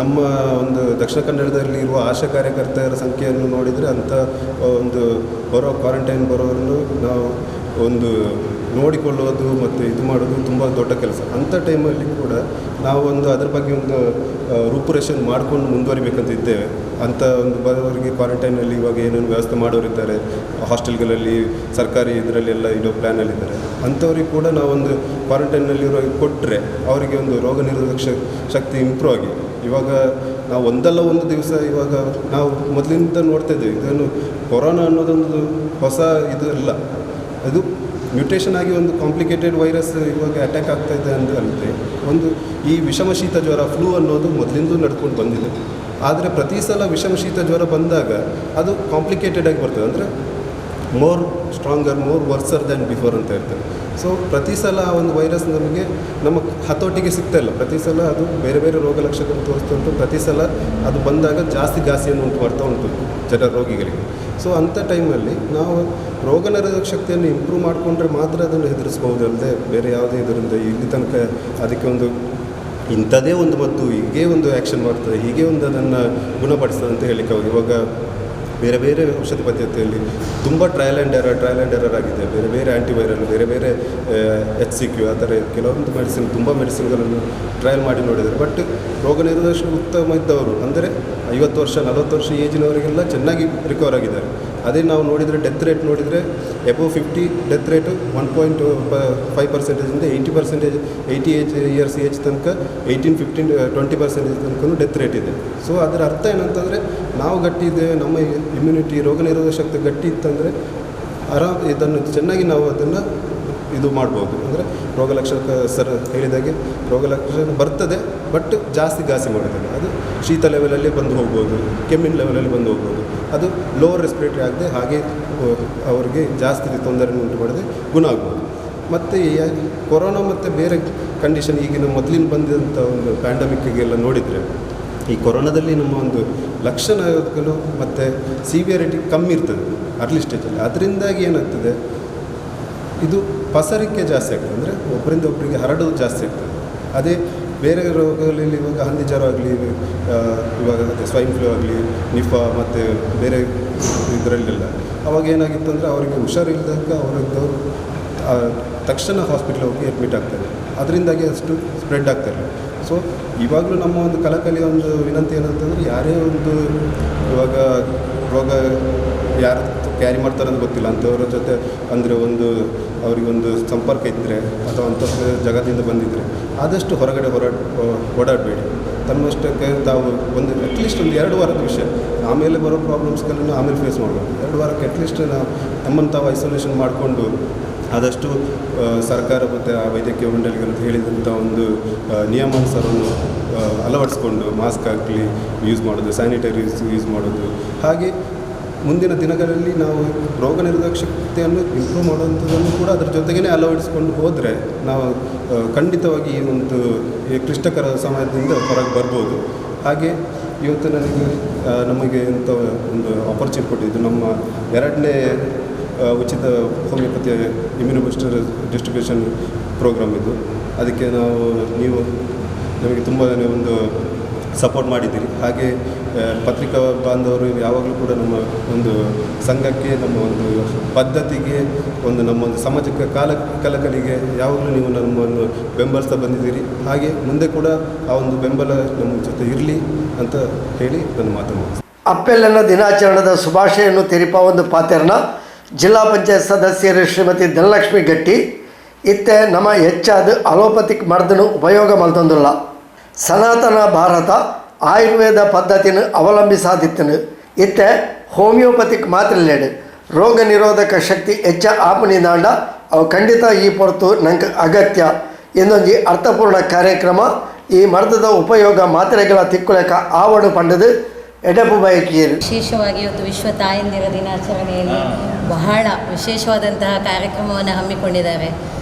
C: ನಮ್ಮ ಒಂದು ದಕ್ಷಿಣ ಕನ್ನಡದಲ್ಲಿ ಇರುವ ಆಶಾ ಕಾರ್ಯಕರ್ತರ ಸಂಖ್ಯೆಯನ್ನು ನೋಡಿದರೆ ಅಂಥ ಒಂದು ಕ್ವಾರಂಟೈನ್ ಬರೋರನ್ನು ನಾವು ಒಂದು ನೋಡಿಕೊಳ್ಳೋದು ಮತ್ತು ಇದು ಮಾಡೋದು ತುಂಬ ದೊಡ್ಡ ಕೆಲಸ. ಅಂಥ ಟೈಮಲ್ಲಿ ಕೂಡ ನಾವು ಅದರ ಬಗ್ಗೆ ಒಂದು ರೂಪುರೇಷೆ ಮಾಡಿಕೊಂಡು ಮುಂದುವರಿಬೇಕಂತ ಇದ್ದೇವೆ. ಅಂಥ ಒಂದು ಬರೋರಿಗೆ ಕ್ವಾರಂಟೈನಲ್ಲಿ ಇವಾಗ ಏನೇನು ವ್ಯವಸ್ಥೆ ಮಾಡೋರಿದ್ದಾರೆ, ಹಾಸ್ಟೆಲ್ಗಳಲ್ಲಿ ಸರ್ಕಾರಿ ಇದರಲ್ಲೆಲ್ಲ ಇಡೋ ಪ್ಲ್ಯಾನಲ್ಲಿದ್ದಾರೆ. ಅಂಥವ್ರಿಗೆ ಕೂಡ ನಾವೊಂದು ಕ್ವಾರಂಟೈನ್ನಲ್ಲಿರೋ ಕೊಟ್ಟರೆ ಅವರಿಗೆ ಒಂದು ರೋಗ ನಿರೋಧಕ ಶಕ್ತಿ ಇಂಪ್ರೂವ್ ಆಗಿ ಇವಾಗ ನಾವು ಒಂದಲ್ಲ ಒಂದು ದಿವಸ ಇವಾಗ ನಾವು ಮೊದಲಿಂದ ನೋಡ್ತಾ ಇದ್ದೇವೆ. ಇದನ್ನು ಕೊರೋನಾ ಅನ್ನೋದೊಂದು ಹೊಸ ಇದು ಅಲ್ಲ, ಅದು ಮ್ಯೂಟೇಷನ್ ಆಗಿ ಒಂದು ಕಾಂಪ್ಲಿಕೇಟೆಡ್ ವೈರಸ್ ಇವಾಗ ಅಟ್ಯಾಕ್ ಆಗ್ತಾಯಿದೆ ಅಂದರೆ ಒಂದು ಈ ವಿಷಮ ಶೀತ ಜ್ವರ ಫ್ಲೂ ಅನ್ನೋದು ಮೊದಲಿಂದ ನಡ್ಕೊಂಡು ಬಂದಿದೆ. ಆದರೆ ಪ್ರತಿ ಸಲ ವಿಷಮ ಶೀತ ಜ್ವರ ಬಂದಾಗ ಅದು ಕಾಂಪ್ಲಿಕೇಟೆಡ್ ಆಗಿ ಬರ್ತದೆ, ಅಂದರೆ more stronger, more worser than before ಅಂತ ಇರ್ತದೆ. ಸೊ ಪ್ರತಿ ಸಲ ಆ ಒಂದು ವೈರಸ್ ನಮಗೆ ನಮ್ಮ ಹತೋಟಿಗೆ ಸಿಗ್ತಾಯಿಲ್ಲ. ಪ್ರತಿ ಸಲ ಅದು ಬೇರೆ ಬೇರೆ ರೋಗ ಲಕ್ಷಣಗಳನ್ನು ತೋರಿಸ್ತಾ ಉಂಟು. ಪ್ರತಿ ಸಲ ಅದು ಬಂದಾಗ ಜಾಸ್ತಿ ಘಾಸಿಯನ್ನು ಉಂಟು ಮಾಡ್ತಾ ಉಂಟು ರೋಗಿಗಳಿಗೆ. ಸೊ ಅಂಥ ಟೈಮಲ್ಲಿ ನಾವು ರೋಗ ನಿರೋಧಕ ಶಕ್ತಿಯನ್ನು ಇಂಪ್ರೂವ್ ಮಾಡಿಕೊಂಡ್ರೆ ಮಾತ್ರ ಅದನ್ನು ಎದುರಿಸ್ಬೋದು, ಅಲ್ಲದೆ ಬೇರೆ ಯಾವುದೇ ಇದರಿಂದ ಇಲ್ಲಿ ತನಕ ಅದಕ್ಕೆ ಒಂದು ಇಂಥದೇ ಒಂದು ಮದ್ದು ಹೀಗೆ ಒಂದು ಆ್ಯಕ್ಷನ್ ಮಾಡ್ತದೆ, ಹೀಗೆ ಒಂದು ಅದನ್ನು ಗುಣಪಡಿಸ್ತದೆ ಅಂತ ಹೇಳಲಿಕ್ಕೆ ಆಗೋದು. ಇವಾಗ ಬೇರೆ ಬೇರೆ ಔಷಧಿ ಪದ್ಧತಿಯಲ್ಲಿ ತುಂಬ ಟ್ರಯಲ್ ಆ್ಯಂಡ್ ಎರರ್ ಆಗಿದೆ. ಬೇರೆ ಬೇರೆ ಆ್ಯಂಟಿವೈರಲ್, ಬೇರೆ ಬೇರೆ HCQ ಆ ಥರ ಕೆಲವೊಂದು ತುಂಬ ಮೆಡಿಸಿನ್ಗಳನ್ನು ಟ್ರಯಲ್ ಮಾಡಿ ನೋಡಿದ್ದಾರೆ. ಬಟ್ ರೋಗ ನಿರೋಧಕ ಉತ್ತಮ ಇದ್ದವರು ಅಂದರೆ 50 ವರ್ಷ 40 ವರ್ಷ ಏಜಿನವರಿಗೆಲ್ಲ ಚೆನ್ನಾಗಿ ರಿಕವರ್ ಆಗಿದ್ದಾರೆ. ಅದೇ ನಾವು ನೋಡಿದರೆ ಡೆತ್ ರೇಟ್ ನೋಡಿದರೆ ಎಬೋ 50 ಡೆತ್ ರೇಟು 1.5%ಇಂದ 80%, 80 ಇಯರ್ಸ್ ಏಜ್ ತನಕ 18-20% ತನಕ ಡೆತ್ ರೇಟ್ ಇದೆ. ಸೊ ಅದರ ಅರ್ಥ ಏನಂತಂದರೆ ನಾವು ಗಟ್ಟಿ ಇದ್ದೇವೆ, ನಮ್ಮ ಇಮ್ಯುನಿಟಿ ರೋಗ ನಿರೋಧಕ ಶಕ್ತಿ ಗಟ್ಟಿ ಇತ್ತಂದರೆ ಇದನ್ನು ಚೆನ್ನಾಗಿ ನಾವು ಅದನ್ನು ಇದು ಮಾಡ್ಬೋದು. ಅಂದರೆ ರೋಗ ಲಕ್ಷಣ ಸರ್ ಹೇಳಿದಾಗೆ ರೋಗ ಲಕ್ಷಣ ಬರ್ತದೆ, ಬಟ್ ಜಾಸ್ತಿ ಘಾಸಿ ಮಾಡೋದಿಲ್ಲ. ಅದು ಶೀತ ಲೆವೆಲಲ್ಲಿ ಬಂದು ಹೋಗ್ಬೋದು, ಕೆಮ್ಮಿನ ಲೆವೆಲಲ್ಲಿ ಬಂದು ಹೋಗ್ಬೋದು. ಅದು ಲೋವರ್ ರೆಸ್ಪಿರೇಟರಿ ಆಗದೆ ಹಾಗೆ ಅವರಿಗೆ ಜಾಸ್ತಿ ತೊಂದರೆ ಉಂಟು ಮಾಡದೆ ಗುಣ ಆಗ್ಬೋದು. ಮತ್ತು ಕೊರೋನಾ ಮತ್ತು ಬೇರೆ ಕಂಡೀಷನ್ ಈಗಿನ ಮೊದಲಿನ ಬಂದಂಥ ಒಂದು ಪ್ಯಾಂಡಮಿಕ್ಗೆಲ್ಲ ನೋಡಿದರೆ ಈ ಕೊರೋನಾದಲ್ಲಿ ನಮ್ಮ ಒಂದು ಲಕ್ಷಣಗಳು ಮತ್ತು ಸಿವಿಯರಿಟಿ ಕಮ್ಮಿ ಇರ್ತದೆ ಅರ್ಲಿ ಸ್ಟೇಜಲ್ಲಿ. ಅದರಿಂದಾಗಿ ಏನಾಗ್ತದೆ, ಇದು ಪಸರಿಕೆ ಜಾಸ್ತಿ ಆಗ್ತದೆ, ಅಂದರೆ ಒಬ್ಬರಿಂದ ಒಬ್ಬರಿಗೆ ಹರಡೋದು ಜಾಸ್ತಿ ಆಗ್ತದೆ. ಅದೇ ಬೇರೆ ರೋಗಗಳಲ್ಲಿ ಇವಾಗ ಹಂದಿ ಜ್ವರ ಆಗಲಿ, ಇವಾಗ ಅದೇ ಸ್ವೈನ್ ಫ್ಲೂ ಆಗಲಿ, ನಿಫಾ ಮತ್ತು ಬೇರೆ ಇದರಲ್ಲೆಲ್ಲ. ಅವಾಗ ಏನಾಗಿತ್ತು ಅಂದರೆ ಅವರಿಗೆ ಹುಷಾರಿಲ್ಲದಾಗ ಅವರಿದ್ದವರು ತಕ್ಷಣ ಹಾಸ್ಪಿಟ್ಲಿಗೆ ಹೋಗಿ ಅಡ್ಮಿಟ್ ಆಗ್ತಾರೆ. ಅದರಿಂದಾಗಿ ಅಷ್ಟು ಸ್ಪ್ರೆಡ್ ಆಗ್ತಾರೆ. ಸೊ ಇವಾಗಲೂ ನಮ್ಮ ಒಂದು ಕಳಕಳಿಯ ಒಂದು ವಿನಂತಿ ಏನಂತಂದರೆ, ಯಾರೇ ಒಂದು ಇವಾಗ ರೋಗ ಯಾರು ಕ್ಯಾರಿ ಮಾಡ್ತಾರೆ ಅಂತ ಗೊತ್ತಿಲ್ಲ ಅಂಥವ್ರ ಜೊತೆ ಅಂದರೆ ಅವರಿಗೊಂದು ಸಂಪರ್ಕ ಇದ್ದರೆ ಅಥವಾ ಅಂಥ ಜಗತ್ತಿಂದ ಬಂದಿದ್ದರೆ ಆದಷ್ಟು ಹೊರಗಡೆ ಓಡಾಡಬೇಡಿ. ತನ್ನಷ್ಟಕ್ಕೆ ತಾವು ಅಟ್ಲೀಸ್ಟ್ ಒಂದು 2 ವಾರದ ವಿಷಯ, ಆಮೇಲೆ ಬರೋ ಪ್ರಾಬ್ಲಮ್ಸ್ಗಳನ್ನು ಆಮೇಲೆ ಫೇಸ್ ಮಾಡಬೇಕು. 2 ವಾರಕ್ಕೆ ಅಟ್ಲೀಸ್ಟ್ ನಮ್ಮನ್ನು ತಾವು ಐಸೋಲೇಷನ್ ಮಾಡಿಕೊಂಡು ಆದಷ್ಟು ಸರ್ಕಾರ ಮತ್ತು ಆ ವೈದ್ಯಕೀಯ ಮಂಡಳಿಗಳು ಹೇಳಿದಂಥ ಒಂದು ನಿಯಮಾನುಸಾರವನ್ನು ಅಳವಡಿಸ್ಕೊಂಡು ಮಾಸ್ಕ್ ಆಗಲಿ ಯೂಸ್ ಮಾಡೋದು, ಸ್ಯಾನಿಟೈಸರ್ಸ್ ಯೂಸ್ ಮಾಡೋದು, ಹಾಗೆ ಮುಂದಿನ ದಿನಗಳಲ್ಲಿ ನಾವು ರೋಗ ನಿರೋಧಕ ಶಕ್ತಿಯನ್ನು ಇಂಪ್ರೂವ್ ಮಾಡುವಂಥದ್ದನ್ನು ಕೂಡ ಅದರ ಜೊತೆಗೇ ಅಳವಡಿಸ್ಕೊಂಡು ಹೋದರೆ ನಾವು ಖಂಡಿತವಾಗಿ ಈ ಒಂದು ಕ್ಲಿಷ್ಟಕರ ಸಮಯದಿಂದ ಹೊರಗೆ ಬರ್ಬೋದು. ಹಾಗೆ ಇವತ್ತು ನಮಗೆ ಇಂಥ ಒಂದು ಆಪರ್ಚುನಿಟಿ ಕೊಟ್ಟಿದ್ದು ನಮ್ಮ 2ನೇ ಉಚಿತ homeopathy immuno booster distribution programme ಇದು. ಅದಕ್ಕೆ ನೀವು ನಮಗೆ ತುಂಬ ಒಂದು ಸಪೋರ್ಟ್ ಮಾಡಿದ್ದೀರಿ. ಹಾಗೆ ಪತ್ರಿಕಾ ಬಾಂಧವರು ಯಾವಾಗಲೂ ಕೂಡ ನಮ್ಮ ಒಂದು ಸಂಘಕ್ಕೆ, ನಮ್ಮ ಒಂದು ಪದ್ಧತಿಗೆ, ನಮ್ಮ ಒಂದು ಸಾಮಾಜಿಕ ಕಳಕಳಿಗೆ ಯಾವಾಗಲೂ ನೀವು ನಮ್ಮನ್ನು ಬೆಂಬಲಿಸ್ತಾ ಬಂದಿದ್ದೀರಿ. ಹಾಗೆ ಮುಂದೆ ಕೂಡ ಆ ಒಂದು ಬೆಂಬಲ ನಮ್ಮ ಜೊತೆ ಇರಲಿ ಅಂತ ಹೇಳಿ ನನ್ನ ಮಾತನ್ನು
A: ಅಪ್ಪೆಲ್ಲನ ದಿನಾಚರಣೆದ ಶುಭಾಶಯನ್ನು ತೆರಿಪ ಒಂದು ಪಾತೆರ್ನ ಜಿಲ್ಲಾ ಪಂಚಾಯತ್ ಸದಸ್ಯರು ಶ್ರೀಮತಿ ಧನಲಕ್ಷ್ಮಿ ಗಟ್ಟಿ ಇತ್ತೆ ನಮ್ಮ ಹೆಚ್ಚಾದ ಅಲೋಪತಿಕ್ ಮರ್ದನು ಉಪಯೋಗ ಮಲ್ತೊಂದುಲ್ಲ. ಸನಾತನ ಭಾರತ ಆಯುರ್ವೇದ ಪದ್ಧತಿಯನ್ನು ಅವಲಂಬಿಸಾದಿತ್ತನು. ಇತ್ತೆ ಹೋಮಿಯೋಪತಿಕ್ ಮಾತ್ರೆಲೇಡು ರೋಗ ನಿರೋಧಕ ಶಕ್ತಿ ಹೆಚ್ಚ ಆಪಣಿದಾಂಡ ಅವು ಖಂಡಿತ ಈ ಹೊರತು ನಂಗೆ ಅಗತ್ಯ ಎಂದೊಂದು ಅರ್ಥಪೂರ್ಣ ಕಾರ್ಯಕ್ರಮ. ಈ ಮರ್ದದ ಉಪಯೋಗ ಮಾತ್ರೆಗಳ ತಿಕ್ಕುಲೆಕ ಆವಡು ಪಂಡದು ಎಡಪು ಬಯಕಿಯರು.
D: ವಿಶೇಷವಾಗಿ ಇವತ್ತು ವಿಶ್ವ ತಾಯಂದಿರ ದಿನಾಚರಣೆಯಲ್ಲಿ ಬಹಳ ವಿಶೇಷವಾದಂತಹ ಕಾರ್ಯಕ್ರಮವನ್ನು ಹಮ್ಮಿಕೊಂಡಿದ್ದಾರೆ.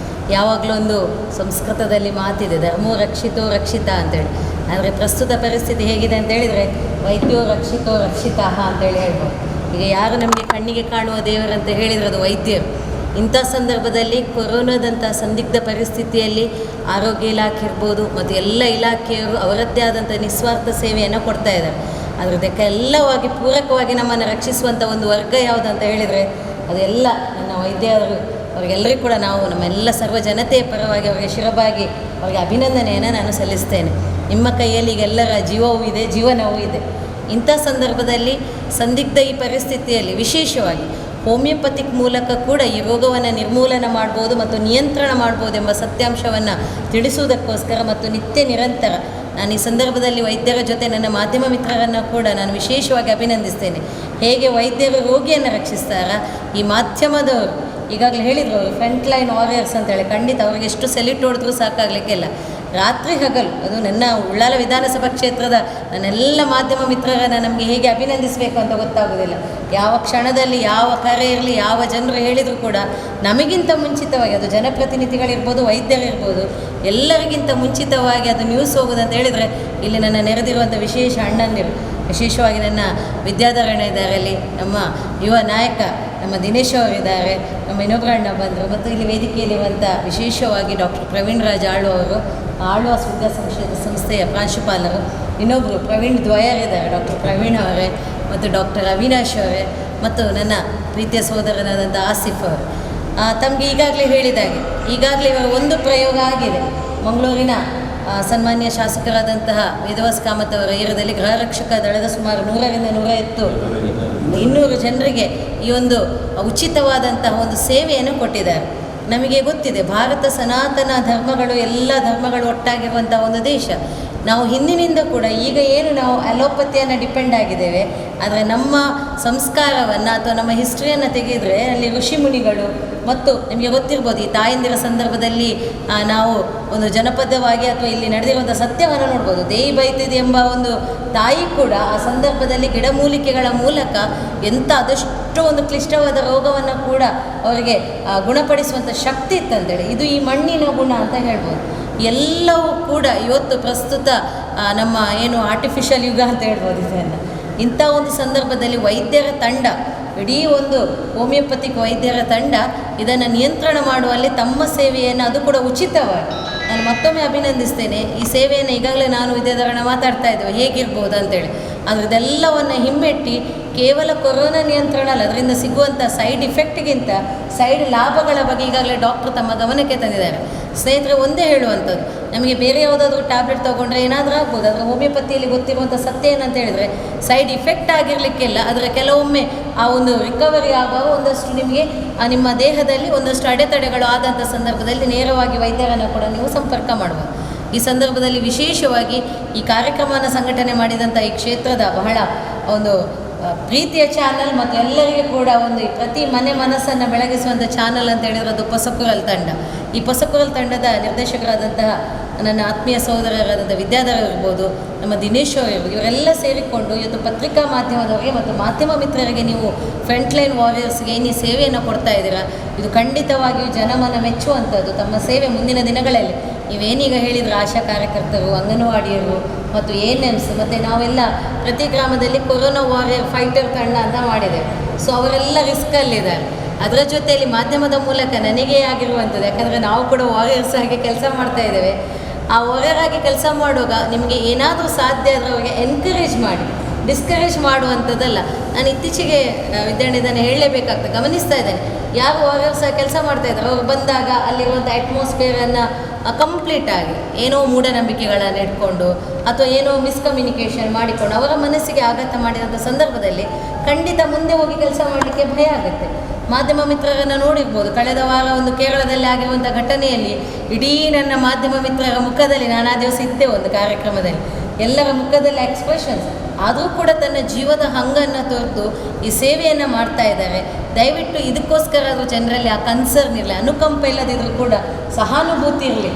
D: ಯಾವಾಗಲೂ ಒಂದು ಸಂಸ್ಕೃತದಲ್ಲಿ ಮಾತಿದೆ, ಧರ್ಮೋ ರಕ್ಷಿತೋ ರಕ್ಷಿತ ಅಂತೇಳಿ. ಆದರೆ ಪ್ರಸ್ತುತ ಪರಿಸ್ಥಿತಿ ಹೇಗಿದೆ ಅಂತೇಳಿದರೆ ವೈದ್ಯೋ ರಕ್ಷಿತೋ ರಕ್ಷಿತಃ ಅಂತೇಳಿ ಹೇಳ್ಬೋದು. ಈಗ ಯಾರು ನಮಗೆ ಕಣ್ಣಿಗೆ ಕಾಣುವ ದೇವರಂತ ಹೇಳಿದರೆ ಅದು ವೈದ್ಯರು. ಇಂಥ ಸಂದರ್ಭದಲ್ಲಿ ಕೊರೋನಾದಂಥ ಸಂದಿಗ್ಧ ಪರಿಸ್ಥಿತಿಯಲ್ಲಿ ಆರೋಗ್ಯ ಇಲಾಖೆ ಇರ್ಬೋದು ಮತ್ತು ಎಲ್ಲ ಇಲಾಖೆಯವರು ಅವರದ್ದೇ ಆದಂಥ ನಿಸ್ವಾರ್ಥ ಸೇವೆಯನ್ನು ಕೊಡ್ತಾ ಇದ್ದಾರೆ. ಅದಕ್ಕೆ ಎಲ್ಲವಾಗಿ ಪೂರಕವಾಗಿ ನಮ್ಮನ್ನು ರಕ್ಷಿಸುವಂಥ ಒಂದು ವರ್ಗ ಯಾವುದಂತ ಹೇಳಿದರೆ ಅದೆಲ್ಲ ನನ್ನ ವೈದ್ಯರು. ಅವರಿಗೆಲ್ಲರಿಗೂ ಕೂಡ ನಾವು ನಮ್ಮೆಲ್ಲ ಸರ್ವ ಜನತೆಯ ಪರವಾಗಿ ಅವರಿಗೆ ಶಿರಬಾಗಿ ಅವರಿಗೆ ಅಭಿನಂದನೆಯನ್ನು ನಾನು ಸಲ್ಲಿಸ್ತೇನೆ. ನಿಮ್ಮ ಕೈಯಲ್ಲಿ ಈಗ ಎಲ್ಲರ ಜೀವವೂ ಇದೆ, ಜೀವನವೂ ಇದೆ. ಇಂಥ ಸಂದರ್ಭದಲ್ಲಿ ಸಂದಿಗ್ಧ ಈ ಪರಿಸ್ಥಿತಿಯಲ್ಲಿ ವಿಶೇಷವಾಗಿ ಹೋಮಿಯೋಪತಿಕ್ ಮೂಲಕ ಕೂಡ ಈ ರೋಗವನ್ನು ನಿರ್ಮೂಲನ ಮಾಡ್ಬೋದು ಮತ್ತು ನಿಯಂತ್ರಣ ಮಾಡ್ಬೋದು ಎಂಬ ಸತ್ಯಾಂಶವನ್ನು ತಿಳಿಸುವುದಕ್ಕೋಸ್ಕರ ಮತ್ತು ನಿತ್ಯ ನಿರಂತರ ನಾನು ಈ ಸಂದರ್ಭದಲ್ಲಿ ವೈದ್ಯರ ಜೊತೆ ನನ್ನ ಮಾಧ್ಯಮ ಮಿತ್ರರನ್ನು ಕೂಡ ನಾನು ವಿಶೇಷವಾಗಿ ಅಭಿನಂದಿಸ್ತೇನೆ. ಹೇಗೆ ವೈದ್ಯರು ರೋಗಿಯನ್ನು ರಕ್ಷಿಸ್ತಾರ, ಈ ಮಾಧ್ಯಮದವರು ಈಗಾಗಲೇ ಹೇಳಿದರು ಅವರು ಫ್ರಂಟ್ ಲೈನ್ ವಾರಿಯರ್ಸ್ ಅಂತೇಳಿ. ಖಂಡಿತ ಅವರಿಗೆ ಎಷ್ಟು ಸೆಲ್ಯೂಟ್ ಹೊಡೆದ್ರೂ ಸಾಕಾಗಲಿಕ್ಕಿಲ್ಲ. ರಾತ್ರಿ ಹಗಲು ಅದು ನನ್ನ ಉಳ್ಳಾಲ ವಿಧಾನಸಭಾ ಕ್ಷೇತ್ರದ ನನ್ನೆಲ್ಲ ಮಾಧ್ಯಮ ಮಿತ್ರರನ್ನು ನಮಗೆ ಹೇಗೆ ಅಭಿನಂದಿಸಬೇಕು ಅಂತ ಗೊತ್ತಾಗೋದಿಲ್ಲ. ಯಾವ ಕ್ಷಣದಲ್ಲಿ ಯಾವ ಕರೆ ಇರಲಿ, ಯಾವ ಜನರು ಹೇಳಿದರೂ ಕೂಡ ನಮಗಿಂತ ಮುಂಚಿತವಾಗಿ ಅದು ಜನಪ್ರತಿನಿಧಿಗಳಿರ್ಬೋದು, ವೈದ್ಯರಿರ್ಬೋದು, ಎಲ್ಲರಿಗಿಂತ ಮುಂಚಿತವಾಗಿ ಅದು ನ್ಯೂಸ್ ಹೋಗೋದಂತ ಹೇಳಿದರೆ ಇಲ್ಲಿ ನನ್ನ ನೆರೆದಿರುವಂಥ ವಿಶೇಷ ಅಣ್ಣಂದಿರು, ವಿಶೇಷವಾಗಿ ನನ್ನ ವಿದ್ಯಾಧರಣ ಇದ್ದಾರೆ, ಅಲ್ಲಿ ನಮ್ಮ ಯುವ ನಾಯಕ ನಮ್ಮ ದಿನೇಶ್ ಅವರಿದ್ದಾರೆ, ನಮ್ಮ ಇನ್ನೊಬ್ಬರು ಅಣ್ಣ ಬಂದರು, ಮತ್ತು ಇಲ್ಲಿ ವೇದಿಕೆಯಲ್ಲಿರುವಂಥ ವಿಶೇಷವಾಗಿ ಡಾಕ್ಟರ್ ಪ್ರವೀಣ್ ರಾಜ್ ಆಳ್ವ ಅವರು, ಆಳ್ವ ಸಂಸ್ಥೆಯ ಪ್ರಾಂಶುಪಾಲರು, ಇನ್ನೊಬ್ಬರು ಪ್ರವೀಣ್ ದ್ವಯರ್ ಇದ್ದಾರೆ, ಡಾಕ್ಟರ್ ಪ್ರವೀಣ್ ಅವರೇ, ಮತ್ತು ಡಾಕ್ಟರ್ ಅವಿನಾಶ್ ಅವರೇ, ಮತ್ತು ನನ್ನ ಪ್ರೀತಿಯ ಸೋದರನಾದಂಥ ಆಸಿಫ್ ಅವರು. ತಮಗೆ ಈಗಾಗಲೇ ಹೇಳಿದಾಗೆ ಈಗಾಗಲೇ ಇವಾಗ ಒಂದು ಪ್ರಯೋಗ ಆಗಿದೆ. ಮಂಗಳೂರಿನ ಸನ್ಮಾನ್ಯ ಶಾಸಕರಾದಂತಹ ವೇದವಾಸ್ ಕಾಮತ್ ಅವರ ಏರಿಯಾದಲ್ಲಿ ಗೃಹರಕ್ಷಕ ದಳದ ಸುಮಾರು 100ರಿಂದ 200 ಜನರಿಗೆ ಈ ಒಂದು ಉಚಿತವಾದಂತಹ ಒಂದು ಸೇವೆಯನ್ನು ಕೊಟ್ಟಿದ್ದಾರೆ. ನಮಗೆ ಗೊತ್ತಿದೆ, ಭಾರತ ಸನಾತನ ಧರ್ಮಗಳು, ಎಲ್ಲ ಧರ್ಮಗಳು ಒಟ್ಟಾಗಿರುವಂಥ ಒಂದು ದೇಶ. ನಾವು ಹಿಂದಿನಿಂದ ಕೂಡ ಈಗ ಏನು ನಾವು ಅಲೋಪತಿಯನ್ನು ಡಿಪೆಂಡ್ ಆಗಿದ್ದೇವೆ, ಆದರೆ ನಮ್ಮ ಸಂಸ್ಕಾರವನ್ನು ಅಥವಾ ನಮ್ಮ ಹಿಸ್ಟ್ರಿಯನ್ನು ತೆಗೆದರೆ ಅಲ್ಲಿ ಋಷಿಮುನಿಗಳು ಮತ್ತು ನಿಮಗೆ ಗೊತ್ತಿರ್ಬೋದು, ಈ ತಾಯಂದಿರ ಸಂದರ್ಭದಲ್ಲಿ ನಾವು ಒಂದು ಜನಪದವಾಗಿ ಅಥವಾ ಇಲ್ಲಿ ನಡೆದಿರುವಂಥ ಸತ್ಯವನ್ನು ನೋಡ್ಬೋದು. ದೇಯಿ ಬೈತಿದೆ ಎಂಬ ಒಂದು ತಾಯಿ ಕೂಡ ಆ ಸಂದರ್ಭದಲ್ಲಿ ಗಿಡಮೂಲಿಕೆಗಳ ಮೂಲಕ ಎಂಥ ಅದೆಷ್ಟೋ ಒಂದು ಕ್ಲಿಷ್ಟವಾದ ರೋಗವನ್ನು ಕೂಡ ಅವರಿಗೆ ಗುಣಪಡಿಸುವಂಥ ಶಕ್ತಿ ಇತ್ತಂತೇಳಿ. ಇದು ಈ ಮಣ್ಣಿನ ಗುಣ ಅಂತ ಹೇಳ್ಬೋದು. ಎಲ್ಲವೂ ಕೂಡ ಇವತ್ತು ಪ್ರಸ್ತುತ ನಮ್ಮ ಏನು ಆರ್ಟಿಫಿಷಿಯಲ್ ಯುಗ ಅಂತ ಹೇಳ್ಬೋದು ಇದನ್ನು. ಇಂಥ ಒಂದು ಸಂದರ್ಭದಲ್ಲಿ ವೈದ್ಯರ ತಂಡ, ಇಡೀ ಒಂದು ಹೋಮಿಯೋಪತಿಕ್ ವೈದ್ಯರ ತಂಡ ಇದನ್ನು ನಿಯಂತ್ರಣ ಮಾಡುವಲ್ಲಿ ತಮ್ಮ ಸೇವೆಯನ್ನು, ಅದು ಕೂಡ ಉಚಿತವಾಗಿ, ನಾನು ಮತ್ತೊಮ್ಮೆ ಅಭಿನಂದಿಸ್ತೇನೆ. ಈ ಸೇವೆಯನ್ನು ಈಗಾಗಲೇ ನಾನು ವಿದ್ಯಾಧರಣ ಮಾತಾಡ್ತಾ ಇದ್ದೇವೆ ಹೇಗಿರ್ಬೋದು ಅಂತೇಳಿ. ಆದರೆ ಇದೆಲ್ಲವನ್ನು ಹಿಮ್ಮೆಟ್ಟಿ ಕೇವಲ ಕೊರೋನಾ ನಿಯಂತ್ರಣ ಅಲ್ಲ, ಅದರಿಂದ ಸಿಗುವಂಥ ಸೈಡ್ ಇಫೆಕ್ಟ್ಗಿಂತ ಸೈಡ್ ಲಾಭಗಳ ಬಗ್ಗೆ ಈಗಾಗಲೇ ಡಾಕ್ಟ್ರು ತಮ್ಮ ಗಮನಕ್ಕೆ ತಂದಿದ್ದಾರೆ. ಸ್ನೇಹಿತರೆ, ಒಂದೇ ಹೇಳುವಂಥದ್ದು, ನಮಗೆ ಬೇರೆ ಯಾವುದಾದ್ರೂ ಟ್ಯಾಬ್ಲೆಟ್ ತೊಗೊಂಡ್ರೆ ಏನಾದರೂ ಆಗ್ಬೋದು. ಅದರ ಹೋಮಿಯೋಪತಿಯಲ್ಲಿ ಗೊತ್ತಿರುವಂಥ ಸತ್ಯ ಏನಂತ ಹೇಳಿದರೆ, ಸೈಡ್ ಇಫೆಕ್ಟ್ ಆಗಿರಲಿಕ್ಕಿಲ್ಲ, ಅದರ ಕೆಲವೊಮ್ಮೆ ಆ ಒಂದು ರಿಕವರಿ ಆಗುವ ಒಂದಷ್ಟು ನಿಮಗೆ ನಿಮ್ಮ ದೇಹದಲ್ಲಿ ಒಂದಷ್ಟು ಅಡೆತಡೆಗಳು ಆದಂಥ ಸಂದರ್ಭದಲ್ಲಿ ನೇರವಾಗಿ ವೈದ್ಯರನ್ನು ಕೂಡ ನೀವು ಸಂಪರ್ಕ ಮಾಡ್ಬೋದು. ಈ ಸಂದರ್ಭದಲ್ಲಿ ವಿಶೇಷವಾಗಿ ಈ ಕಾರ್ಯಕ್ರಮವನ್ನು ಸಂಘಟನೆ ಮಾಡಿದಂಥ ಈ ಕ್ಷೇತ್ರದ ಬಹಳ ಒಂದು ಪ್ರೀತಿಯ ಚಾನಲ್ ಮತ್ತು ಎಲ್ಲರಿಗೂ ಕೂಡ ಒಂದು ಪ್ರತಿ ಮನೆ ಮನಸ್ಸನ್ನು ಬೆಳಗಿಸುವಂಥ ಚಾನಲ್ ಅಂತ ಹೇಳಿದ್ರೆ ಅದು ಪೊಸಕುರಲ್ ತಂಡ. ಈ ಪೊಸಕುರಲ್ ತಂಡದ ನಿರ್ದೇಶಕರಾದಂತಹ ನನ್ನ ಆತ್ಮೀಯ ಸಹೋದರರಾದಂಥ ವಿದ್ಯಾಧರ್ ಇರ್ಬೋದು, ನಮ್ಮ ದಿನೇಶ್ ಅವರು ಇರ್ಬೋದು, ಇವರೆಲ್ಲ ಸೇರಿಕೊಂಡು ಇವತ್ತು ಪತ್ರಿಕಾ ಮಾಧ್ಯಮದವರಿಗೆ ಮತ್ತು ಮಾಧ್ಯಮ ಮಿತ್ರರಿಗೆ ನೀವು ಫ್ರಂಟ್ಲೈನ್ ವಾರಿಯರ್ಸ್ಗೆ ಈ ಸೇವೆಯನ್ನು ಕೊಡ್ತಾ ಇದ್ದೀರಾ. ಇದು ಖಂಡಿತವಾಗಿಯೂ ಜನಮನ ಮೆಚ್ಚುವಂಥದ್ದು. ತಮ್ಮ ಸೇವೆ ಮುಂದಿನ ದಿನಗಳಲ್ಲಿ ನೀವೇನೀಗ ಹೇಳಿದರೆ ಆಶಾ ಕಾರ್ಯಕರ್ತರು, ಅಂಗನವಾಡಿಯರು ಮತ್ತು ANMs ಮತ್ತು ನಾವೆಲ್ಲ ಪ್ರತಿ ಗ್ರಾಮದಲ್ಲಿ ಕೊರೋನಾ ವಾರಿಯರ್ ಫೈಟರ್ ತಂಡ ಅಂತ ಮಾಡಿದ್ದೇವೆ. ಸೊ ಅವರೆಲ್ಲ ರಿಸ್ಕಲ್ಲಿದ್ದಾರೆ. ಅದರ ಜೊತೆಯಲ್ಲಿ ಮಾಧ್ಯಮದ ಮೂಲಕ ನನಗೇ ಆಗಿರುವಂಥದ್ದು, ಯಾಕಂದರೆ ನಾವು ಕೂಡ ವಾರಿಯರ್ಸ್ ಆಗಿ ಕೆಲಸ ಮಾಡ್ತಾ ಇದ್ದೇವೆ. ಆ ವಾರಿಯರ್ ಆಗಿ ಕೆಲಸ ಮಾಡುವಾಗ ನಿಮಗೆ ಏನಾದರೂ ಸಾಧ್ಯ ಆದರೆ ಅವರಿಗೆ ಎನ್ಕರೇಜ್ ಮಾಡಿ, ಡಿಸ್ಕರೇಜ್ ಮಾಡುವಂಥದ್ದಲ್ಲ. ನಾನು ಇತ್ತೀಚೆಗೆ ಇದನ್ನು ಹೇಳಲೇಬೇಕಾಗ್ತದೆ, ಗಮನಿಸ್ತಾ ಇದ್ದೇನೆ. ಯಾರು ವಾರಿಯರ್ಸ್ ಆಗಿ ಕೆಲಸ ಮಾಡ್ತಾಯಿದ್ದಾರೆ ಅವ್ರು ಬಂದಾಗ ಅಲ್ಲಿರುವಂಥ ಅಟ್ಮಾಸ್ಫಿಯರನ್ನು ಕಂಪ್ಲೀಟಾಗಿ ಏನೋ ಮೂಢನಂಬಿಕೆಗಳನ್ನು ಇಟ್ಕೊಂಡು ಅಥವಾ ಏನೋ ಮಿಸ್ಕಮ್ಯುನಿಕೇಷನ್ ಮಾಡಿಕೊಂಡು ಅವರ ಮನಸ್ಸಿಗೆ ಆಘಾತ ಮಾಡಿದಂಥ ಸಂದರ್ಭದಲ್ಲಿ ಖಂಡಿತ ಮುಂದೆ ಹೋಗಿ ಕೆಲಸ ಮಾಡಲಿಕ್ಕೆ ಭಯ ಆಗುತ್ತೆ. ಮಾಧ್ಯಮ ಮಿತ್ರರನ್ನು ನೋಡಿರ್ಬೋದು, ಕಳೆದ ವಾರ ಒಂದು ಕೇರಳದಲ್ಲಿ ಆಗಿರುವಂಥ ಘಟನೆಯಲ್ಲಿ ಇಡೀ ನನ್ನ ಮಾಧ್ಯಮ ಮಿತ್ರರ ಮುಖದಲ್ಲಿ, ನಾನು ಆ ದಿವಸ ಇದ್ದೆ ಒಂದು ಕಾರ್ಯಕ್ರಮದಲ್ಲಿ, ಎಲ್ಲರ ಮುಖದಲ್ಲಿ ಎಕ್ಸ್ಪ್ರೆಷನ್ಸ್. ಆದರೂ ಕೂಡ ತನ್ನ ಜೀವದ ಹಂಗನ್ನು ತೊರೆದು ಈ ಸೇವೆಯನ್ನು ಮಾಡ್ತಾ ಇದ್ದಾರೆ. ದಯವಿಟ್ಟು ಇದಕ್ಕೋಸ್ಕರ ಅದು ಜನರಲ್ಲಿ ಆ ಕನ್ಸರ್ನ್ ಇರಲಿ, ಅನುಕಂಪ ಇಲ್ಲದಿದ್ದರೂ ಕೂಡ ಸಹಾನುಭೂತಿ ಇರಲಿ.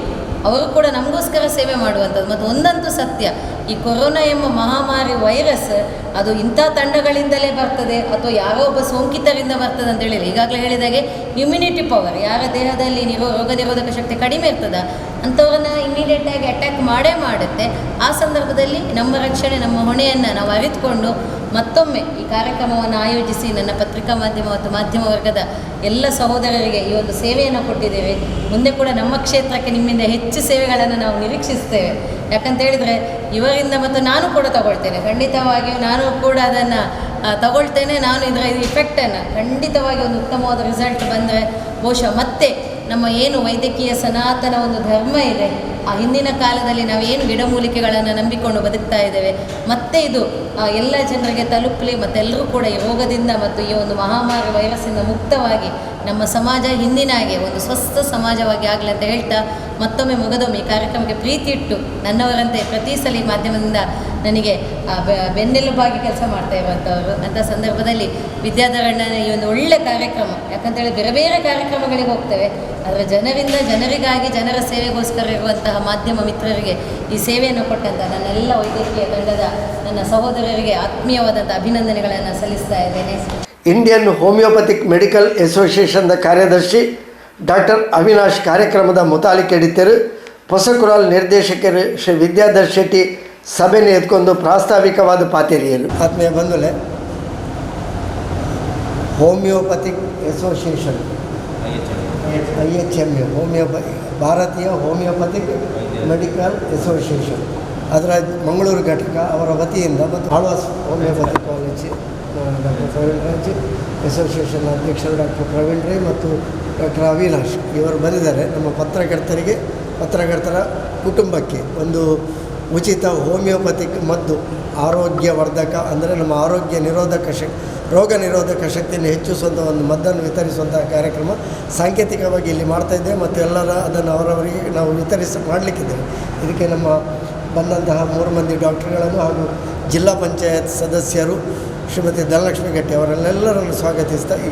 D: ಅವರು ಕೂಡ ನಮಗೋಸ್ಕರ ಸೇವೆ ಮಾಡುವಂಥದ್ದು. ಮತ್ತು ಒಂದಂತೂ ಸತ್ಯ, ಈ ಕೊರೋನಾ ಎಂಬ ಮಹಾಮಾರಿ ವೈರಸ್ ಅದು ಇಂಥ ತಂಡಗಳಿಂದಲೇ ಬರ್ತದೆ ಅಥವಾ ಯಾರೋ ಒಬ್ಬ ಸೋಂಕಿತರಿಂದ ಬರ್ತದೆ ಅಂತ ಹೇಳಿಲ್ಲ. ಈಗಾಗಲೇ ಹೇಳಿದಾಗೆ ಇಮ್ಯುನಿಟಿ ಪವರ್, ಯಾರ ದೇಹದಲ್ಲಿ ರೋಗ ನಿರೋಧಕ ಶಕ್ತಿ ಕಡಿಮೆ ಇರ್ತದೆ ಅಂಥವ್ರನ್ನ ಇಮಿಡಿಯೇಟಾಗಿ ಅಟ್ಯಾಕ್ ಮಾಡೇ ಮಾಡುತ್ತೆ. ಆ ಸಂದರ್ಭದಲ್ಲಿ ನಮ್ಮ ರಕ್ಷಣೆ, ನಮ್ಮ ಹೊಣೆಯನ್ನು ನಾವು ಅರಿತುಕೊಂಡು ಮತ್ತೊಮ್ಮೆ ಈ ಕಾರ್ಯಕ್ರಮವನ್ನು ಆಯೋಜಿಸಿ ನನ್ನ ಪತ್ರಿಕಾ ಮಾಧ್ಯಮ ಮತ್ತು ಮಾಧ್ಯಮ ವರ್ಗದ ಎಲ್ಲ ಸಹೋದರರಿಗೆ ಈ ಒಂದು ಸೇವೆಯನ್ನು ಕೊಟ್ಟಿದ್ದೇವೆ. ಮುಂದೆ ಕೂಡ ನಮ್ಮ ಕ್ಷೇತ್ರಕ್ಕೆ ನಿಮ್ಮಿಂದ ಹೆಚ್ಚು ಸೇವೆಗಳನ್ನು ನಾವು ನಿರೀಕ್ಷಿಸ್ತೇವೆ. ಯಾಕಂತ ಹೇಳಿದರೆ ಇವರಿಂದ ಮತ್ತು ನಾನು ಕೂಡ ತಗೊಳ್ತೇನೆ, ಖಂಡಿತವಾಗಿಯೂ ನಾನು ಕೂಡ ಅದನ್ನು ತಗೊಳ್ತೇನೆ. ನಾನು ಇದರ ಇಫೆಕ್ಟನ್ನು ಖಂಡಿತವಾಗಿ ಒಂದು ಉತ್ತಮವಾದ ರಿಸಲ್ಟ್ ಬಂದರೆ ಬಹುಶಃ ಮತ್ತೆ ನಮ್ಮ ಏನು ವೈದ್ಯಕೀಯ ಸನಾತನ ಒಂದು ಧರ್ಮ ಇದೆ, ಆ ಹಿಂದಿನ ಕಾಲದಲ್ಲಿ ನಾವೇನು ಗಿಡಮೂಲಿಕೆಗಳನ್ನು ನಂಬಿಕೊಂಡು ಬದುಕ್ತಾ ಇದ್ದೇವೆ, ಮತ್ತೆ ಇದು ಎಲ್ಲ ಜನರಿಗೆ ತಲುಪಲಿ, ಮತ್ತೆಲ್ಲರೂ ಕೂಡ ಈ ರೋಗದಿಂದ ಮತ್ತು ಈ ಒಂದು ಮಹಾಮಾರಿ ವೈರಸ್ಸಿಂದ ಮುಕ್ತವಾಗಿ ನಮ್ಮ ಸಮಾಜ ಹಿಂದಿನಾಗೆ ಒಂದು ಸ್ವಸ್ಥ ಸಮಾಜವಾಗಿ ಆಗಲಿ ಅಂತ ಹೇಳ್ತಾ ಮತ್ತೊಮ್ಮೆ ಮುಗದೊಮ್ಮೆ ಈ ಕಾರ್ಯಕ್ರಮಕ್ಕೆ ಪ್ರೀತಿ ಇಟ್ಟು ನನ್ನವರಂತೆ ಪ್ರತಿ ಸಲ ಈ ಮಾಧ್ಯಮದಿಂದ ನನಗೆ ಬೆನ್ನೆಲುಬಾಗಿ ಕೆಲಸ ಮಾಡ್ತಾ ಇರುವಂಥವರು. ಅಂಥ ಸಂದರ್ಭದಲ್ಲಿ ವಿದ್ಯಾಧರಣ್ಣನ ಈ ಒಂದು ಒಳ್ಳೆಯ ಕಾರ್ಯಕ್ರಮ, ಯಾಕಂತೇಳಿ ಬೇರೆ ಬೇರೆ ಕಾರ್ಯಕ್ರಮಗಳಿಗೆ ಹೋಗ್ತೇವೆ, ಆದರೆ ಜನರಿಂದ ಜನರಿಗಾಗಿ ಜನರ ಸೇವೆಗೋಸ್ಕರ ಇರುವಂತಹ ಮಾಧ್ಯಮ ಮಿತ್ರರಿಗೆ ಈ ಸೇವೆಯನ್ನು ಕೊಟ್ಟಂಥ ನನ್ನೆಲ್ಲ ವೈದ್ಯಕೀಯ ತಂಡದ ನನ್ನ ಸಹೋದರರಿಗೆ ಆತ್ಮೀಯವಾದಂಥ ಅಭಿನಂದನೆಗಳನ್ನು ಸಲ್ಲಿಸ್ತಾ ಇದ್ದೇನೆ.
A: ಇಂಡಿಯನ್ ಹೋಮಿಯೋಪತಿಕ್ ಮೆಡಿಕಲ್ ಅಸೋಸಿಯೇಷನ್ದ ಕಾರ್ಯದರ್ಶಿ ಡಾಕ್ಟರ್ ಅವಿನಾಶ್ ಕಾರ್ಯಕ್ರಮದ ಮುತಾಲಿಕೆಡಿತರು ಪೊಸಕುರಾಲ್ ನಿರ್ದೇಶಕರು ಶ್ರೀ ವಿದ್ಯಾಧರ್ ಶೆಟ್ಟಿ ಸಭೆಯನ್ನು ಎತ್ಕೊಂಡು ಪ್ರಾಸ್ತಾವಿಕವಾದ ಪಾತಿರಿಯರು. ಆತ್ಮೀಯ ಬಂಧುಗಳೇ, ಹೋಮಿಯೋಪತಿಕ್ ಅಸೋಸಿಯೇಷನ್ IHMA ಭಾರತೀಯ ಹೋಮಿಯೋಪತಿಕ್ ಮೆಡಿಕಲ್ ಅಸೋಸಿಯೇಷನ್ ಅದರ ಮಂಗಳೂರು ಘಟಕ ಅವರ ವತಿಯಿಂದ ಮತ್ತು Alva's homeopathy college doctor Praveen Raj, association ಅಧ್ಯಕ್ಷರು ಡಾಕ್ಟರ್ ಪ್ರವೀಣ್ ರೈ ಮತ್ತು ಡಾಕ್ಟರ್ ಅವಿನಾಶ್ ಇವರು ಬಂದಿದ್ದಾರೆ. ನಮ್ಮ ಪತ್ರಕರ್ತರ ಕುಟುಂಬಕ್ಕೆ ಒಂದು ಉಚಿತ ಹೋಮಿಯೋಪತಿಕ್ ಮದ್ದು ಆರೋಗ್ಯವರ್ಧಕ, ಅಂದರೆ ನಮ್ಮ ಆರೋಗ್ಯ ನಿರೋಧಕ ರೋಗ ನಿರೋಧಕ ಶಕ್ತಿಯನ್ನು ಹೆಚ್ಚಿಸುವಂಥ ಒಂದು ಮದ್ದನ್ನು ವಿತರಿಸುವಂಥ ಕಾರ್ಯಕ್ರಮ ಸಾಂಕೇತಿಕವಾಗಿ ಇಲ್ಲಿ ಮಾಡ್ತಾಯಿದ್ದೇವೆ ಮತ್ತು ಎಲ್ಲರ ಅದನ್ನು ಅವರವರಿಗೆ ನಾವು ಮಾಡಲಿಕ್ಕಿದ್ದೇವೆ. ಇದಕ್ಕೆ ನಮ್ಮ ಬಂದಂತಹ 3 ಮಂದಿ ಡಾಕ್ಟರ್ಗಳನ್ನು ಹಾಗೂ ಜಿಲ್ಲಾ ಪಂಚಾಯತ್ ಸದಸ್ಯರು ಶ್ರೀಮತಿ ಧನಲಕ್ಷ್ಮಿ ಗಟ್ಟಿ ಅವರೆಲ್ಲರನ್ನು ಸ್ವಾಗತಿಸ್ತಾ ಈ